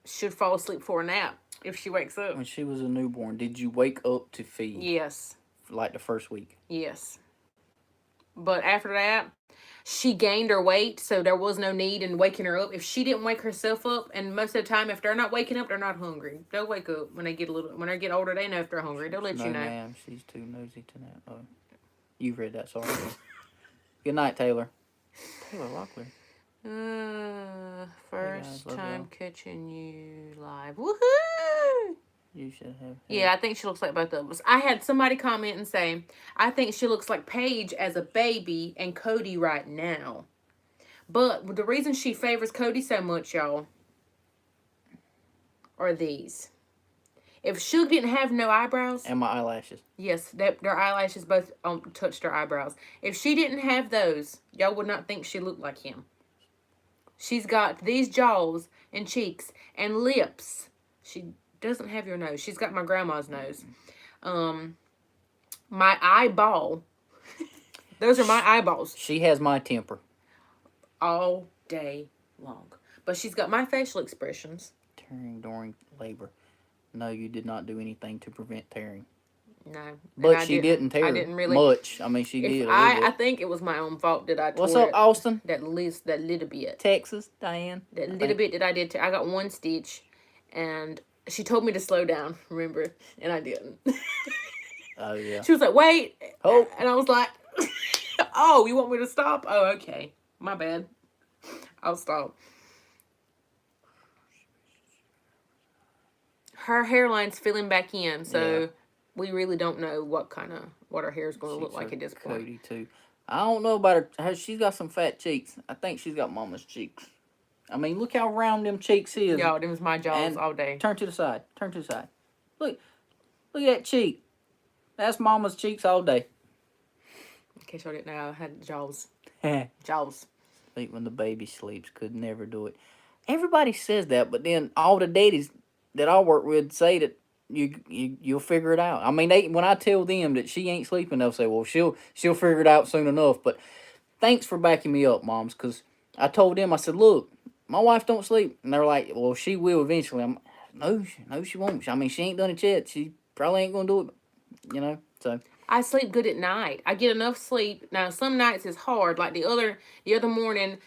should fall asleep for a nap if she wakes up. When she was a newborn, did you wake up to feed? Yes. Like the first week? Yes. But after that, she gained her weight, so there was no need in waking her up. If she didn't wake herself up, and most of the time, if they're not waking up, they're not hungry. They'll wake up when they get older. They know if they're hungry. They'll let you know. No, ma'am, she's too nosy to nap. Oh, you read that, sorry. Good night, Taylor. Taylor Locklear. First time catching you live. Woohoo! You should have. Yeah, I think she looks like both of us. I had somebody comment and say, I think she looks like Paige as a baby and Cody right now. But the reason she favors Cody so much, y'all, are these. If Suge didn't have no eyebrows... And my eyelashes. Yes, their eyelashes both touched her eyebrows. If she didn't have those, y'all would not think she looked like him. She's got these jaws and cheeks and lips. She doesn't have your nose. She's got my grandma's nose. My eyeball. Those are my eyeballs. She has my temper. All day long. But she's got my facial expressions. Tearing during labor. No, you did not do anything to prevent tearing. No. But she didn't tear much. I mean, she did. I think it was my own fault that I tore. What's up, Austin? That little bit. Texas, Diane. That little bit that I did. I got one stitch, and she told me to slow down, remember? And I didn't. Oh, yeah. She was like, wait. Oh. And I was like, oh, you want me to stop? Oh, okay. My bad. I'll stop. Her hairline's filling back in, so we really don't know what her hair is going to look like at this point. Cody too. I don't know about her. She's got some fat cheeks. I think she's got mama's cheeks. I mean, look how round them cheeks is. Y'all, them was my jaws all day. Turn to the side. Turn to the side. Look at that cheek. That's mama's cheeks all day. In case y'all didn't know, I had jaws. Jaws. Sleep when the baby sleeps. Could never do it. Everybody says that, but then all the daddies that I work with say that you'll figure it out. I mean, when I tell them that she ain't sleeping, they'll say, "Well, she'll figure it out soon enough." But thanks for backing me up, moms, because I told them, I said, "Look, my wife don't sleep," and they're like, "Well, she will eventually." No, she won't. I mean, she ain't done it yet. She probably ain't gonna do it, you know. So I sleep good at night. I get enough sleep. Now some nights is hard. Like the other morning,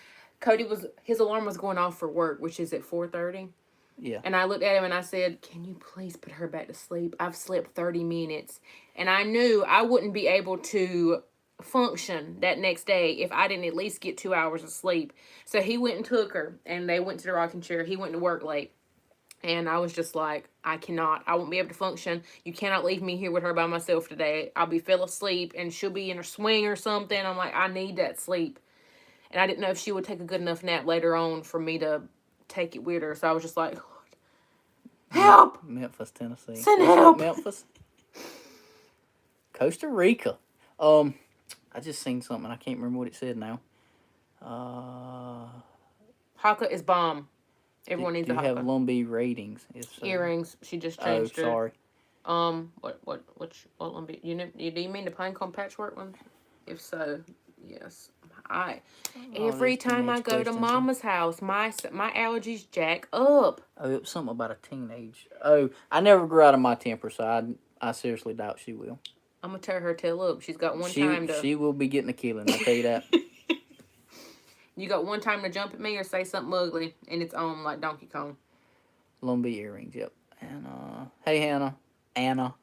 his alarm was going off for work, which is at 4:30. yeah, And I looked at him and I said, "Can you please put her back to sleep? I've slept 30 minutes." And I knew I wouldn't be able to function that next day if I didn't at least get 2 hours of sleep. So he went and took her and they went to the rocking chair. He went to work late. And I was just like, I won't be able to function. You cannot leave me here with her by myself today. I'll be fell asleep and she'll be in her swing or something. I'm like, I need that sleep. And I didn't know if she would take a good enough nap later on for me to take it with her. So I was just like, Lord, help! Memphis, Tennessee. Send help! Memphis. Costa Rica. I just seen something. I can't remember what it said now. Haka is bomb. Everyone needs a Haka. Do you have Lumbee ratings? If so. Earrings. She just changed her. Sorry. What Lumbee? Do you mean the pinecone patchwork one? If so, yes. Every time I go to Mama's house, my allergies jack up. Oh, it was something about a teenage. Oh, I never grew out of my temper, so I seriously doubt she will. I'm gonna tear her tail up. She's got time to. She will be getting a killing. I tell you that. You got one time to jump at me or say something ugly, and it's on like Donkey Kong. Lumbee earrings, yep. And hey Hannah, Anna.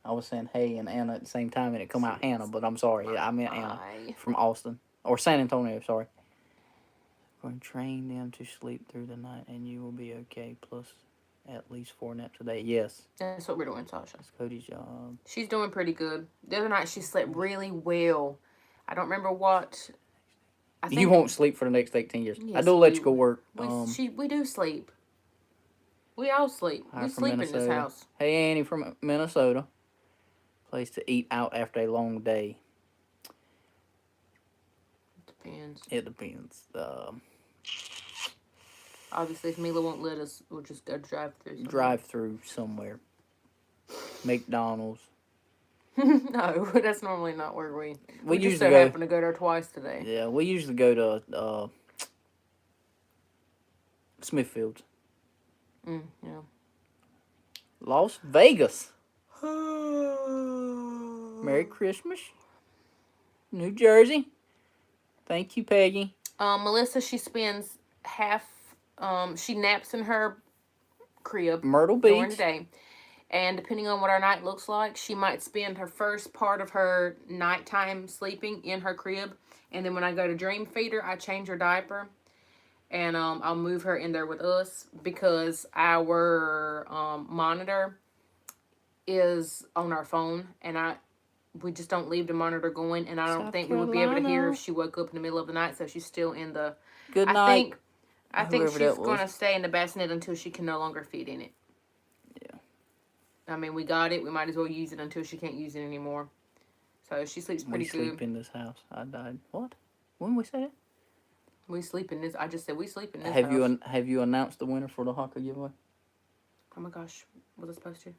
I was saying hey and Anna at the same time, and it come out Hannah, but I'm sorry, I meant Anna from Austin or San Antonio. Sorry. We're going to train them to sleep through the night, and you will be okay. Plus, at least 4 naps a day. Yes, that's what we're doing, Sasha. That's Cody's job. She's doing pretty good. The other night she slept really well. I don't remember what. You won't sleep for the next 18 years. Yes, I do electrical work. We do sleep. We all sleep. We sleep in this house. Hey, Annie from Minnesota. Place to eat out after a long day. Depends. It depends. Obviously, if Mila won't let us, we'll just go drive through. Drive through somewhere. McDonald's. No, that's normally not where we usually just happen to go there twice today. Yeah, we usually go to Smithfield. Yeah. Las Vegas. Merry Christmas. New Jersey. Thank you, Peggy. Melissa, she spends half. She naps in her crib. Myrtle Beach. During the day. And depending on what our night looks like, she might spend her first part of her nighttime sleeping in her crib. And then when I go to dream feed her, I change her diaper. And I'll move her in there with us because our monitor is on our phone. And we just don't leave the monitor going. And I don't think we would be able to hear if she woke up in the middle of the night. So she's still in the... Good night. I think she's going to stay in the bassinet until she can no longer feed in it. I mean, we got it. We might as well use it until she can't use it anymore. So she sleeps pretty good. We sleep in this house. I died. What? When we say that? We sleep in this. I just said we sleep in this house. Have you announced the winner for the Haka giveaway? Oh my gosh. Was I supposed to?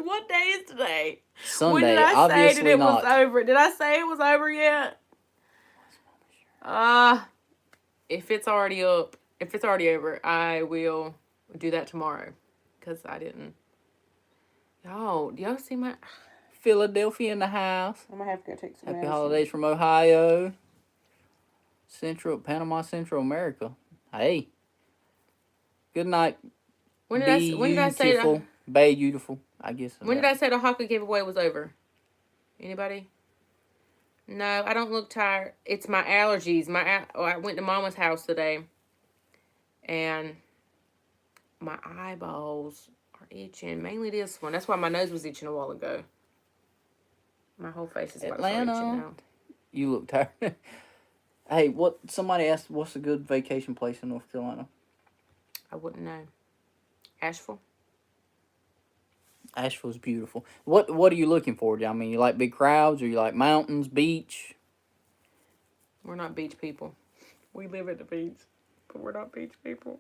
What day is today? Sunday. When did I obviously say that it not. was over? Did I say it was over yet? If it's already up. If it's already over, I will do that tomorrow. Because I didn't. Y'all, do y'all see my... Philadelphia in the house. I'm going to have to go take some Happy holidays from Ohio. Panama Central America. Hey. Good night. When did I say that? Bayyybaay, I guess. When did I say the Haka giveaway was over? Anybody? No, I don't look tired. It's my allergies. I went to Mama's house today. And my eyeballs are itching. Mainly this one. That's why my nose was itching a while ago. My whole face is about to start itching now. You look tired. Hey, somebody asked, what's a good vacation place in North Carolina? I wouldn't know. Asheville? Asheville's beautiful. What are you looking for? I mean, you like big crowds or you like mountains, beach? We're not beach people. We live at the beach. but we're not beach people.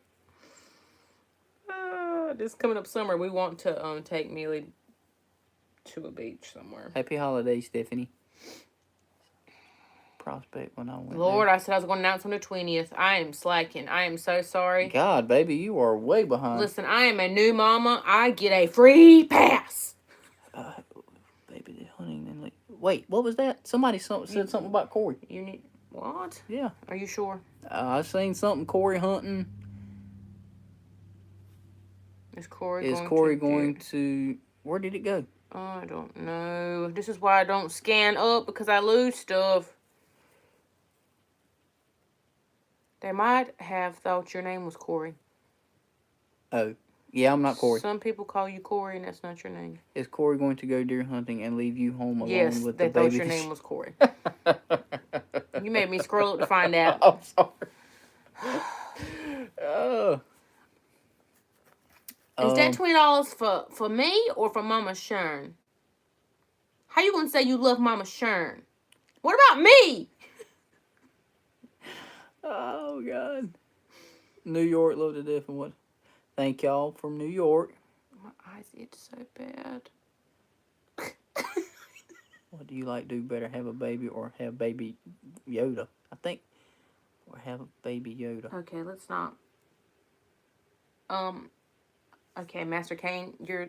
This coming up summer, we want to take Millie to a beach somewhere. Happy holidays, Stephanie. Prospect when I went Lord, there. I said I was going to announce on the 20th. I am slacking. I am so sorry. God, baby, you are way behind. Listen, I am a new mama. I get a free pass. Baby, the hunting and like. Wait, what was that? Somebody said something about Corey. You need what? Yeah. Are you sure? I seen something. Corey hunting. Is Corey going to? Where did it go? I don't know. This is why I don't scan up, because I lose stuff. They might have thought your name was Corey. Oh, yeah, I'm not Corey. Some people call you Corey, and that's not your name. Is Corey going to go deer hunting and leave you home alone with the baby? Yes, they thought your name was Corey. You made me scroll up to find out. I'm sorry. Oh. Is that $20 for me or for Mama Shern? How you gonna say you love Mama Shern? What about me? Oh, God. New York, love to death and what? Thank y'all from New York. My eyes itch so bad. What do you like do better, have a baby or have baby Yoda? I think, or have a baby Yoda. Okay, let's not. Okay, Master Kane, you're...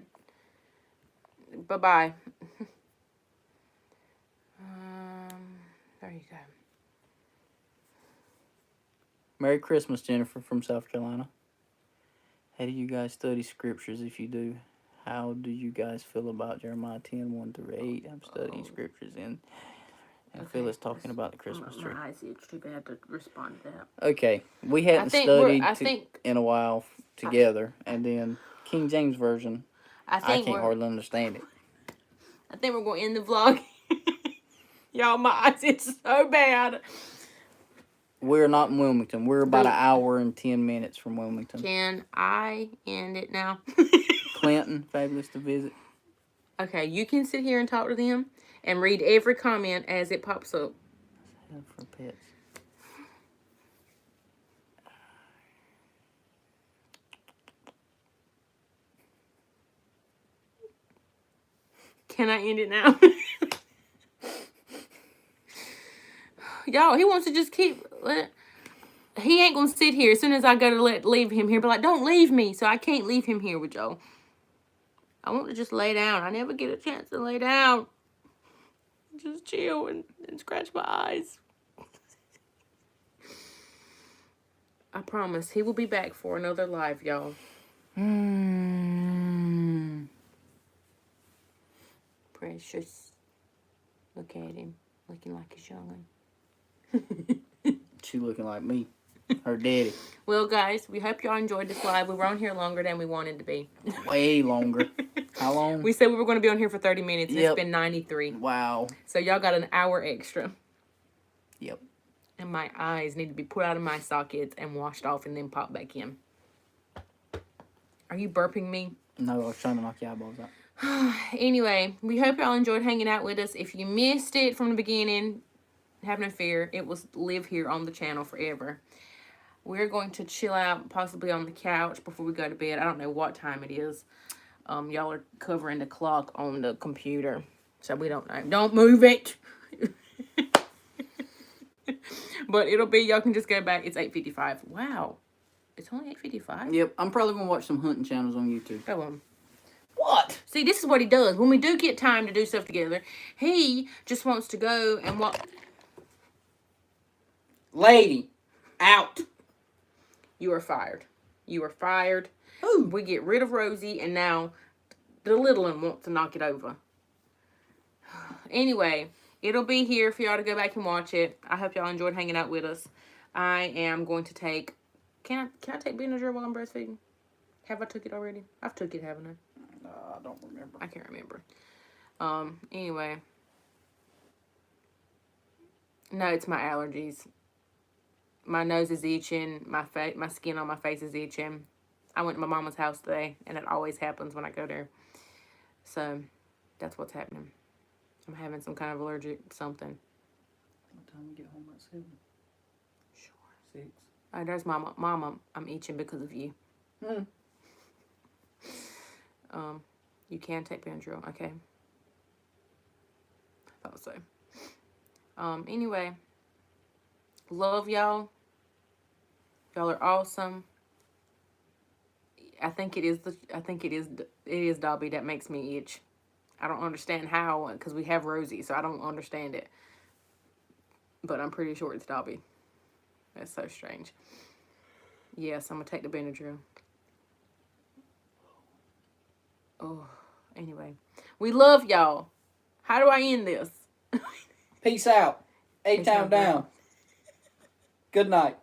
Bye-bye. There you go. Merry Christmas, Jennifer from South Carolina. How do you guys study scriptures? If you do, how do you guys feel about Jeremiah 10, 1-8? I'm studying scriptures and Phyllis talking about the Christmas tree. My eyes itch too bad to respond to that. Okay, we hadn't studied in a while together, and then King James Version, I can't hardly understand it. I think we're going to end the vlog. Y'all, my eyes itch so bad. We're not in Wilmington. We're about an hour and 10 minutes from Wilmington. Can I end it now? Clinton, fabulous to visit. Okay, you can sit here and talk to them and read every comment as it pops up. For pets. Can I end it now? Y'all, he wants to just keep... He ain't going to sit here as soon as I go to leave him here. But like, don't leave me. So I can't leave him here with y'all. I want to just lay down. I never get a chance to lay down. Just chill and scratch my eyes. I promise he will be back for another live, y'all. Precious. Look at him. Looking like he's youngin'. She looking like me. Her daddy. Well, guys, we hope y'all enjoyed this live. We were on here longer than we wanted to be. Way longer. How long? We said we were going to be on here for 30 minutes. And It's been 93. Wow. So y'all got an hour extra. Yep. And my eyes need to be put out of my sockets and washed off and then pop back in. Are you burping me? No, I was trying to knock your eyeballs out. Anyway, we hope y'all enjoyed hanging out with us. If you missed it from the beginning, have no fear. It will live here on the channel forever. We're going to chill out, possibly on the couch before we go to bed. I don't know what time it is. Y'all are covering the clock on the computer, so we don't know. Don't move it. But it'll be, y'all can just go back. It's 8:55. Wow. It's only 8:55? Yep. I'm probably going to watch some hunting channels on YouTube. Go on. What? See, this is what he does. When we do get time to do stuff together, he just wants to go and walk. Lady, out. You are fired. You are fired. Ooh. We get rid of Rosie, and now the little one wants to knock it over. Anyway, it'll be here for y'all to go back and watch it. I hope y'all enjoyed hanging out with us. I am going to take... Can I take Benadryl while I'm breastfeeding? Have I took it already? I've took it, haven't I? I don't remember. I can't remember. Anyway. No, it's my allergies. My nose is itching. My skin on my face is itching. I went to my mama's house today, and it always happens when I go there. So, that's what's happening. I'm having some kind of allergic something. What time we get home at 7? Sure. 6. There's Mama. Mama, I'm itching because of you. You can take Benadryl. Okay. I thought so. Anyway. Love y'all. Y'all are awesome. I think it is Dobby that makes me itch. I don't understand how, because we have Rosie, so I don't understand it. But I'm pretty sure it's Dobby. That's so strange. Yes, I'm going to take the Benadryl. Oh, anyway. We love y'all. How do I end this? Peace out. A-Town down. Good night.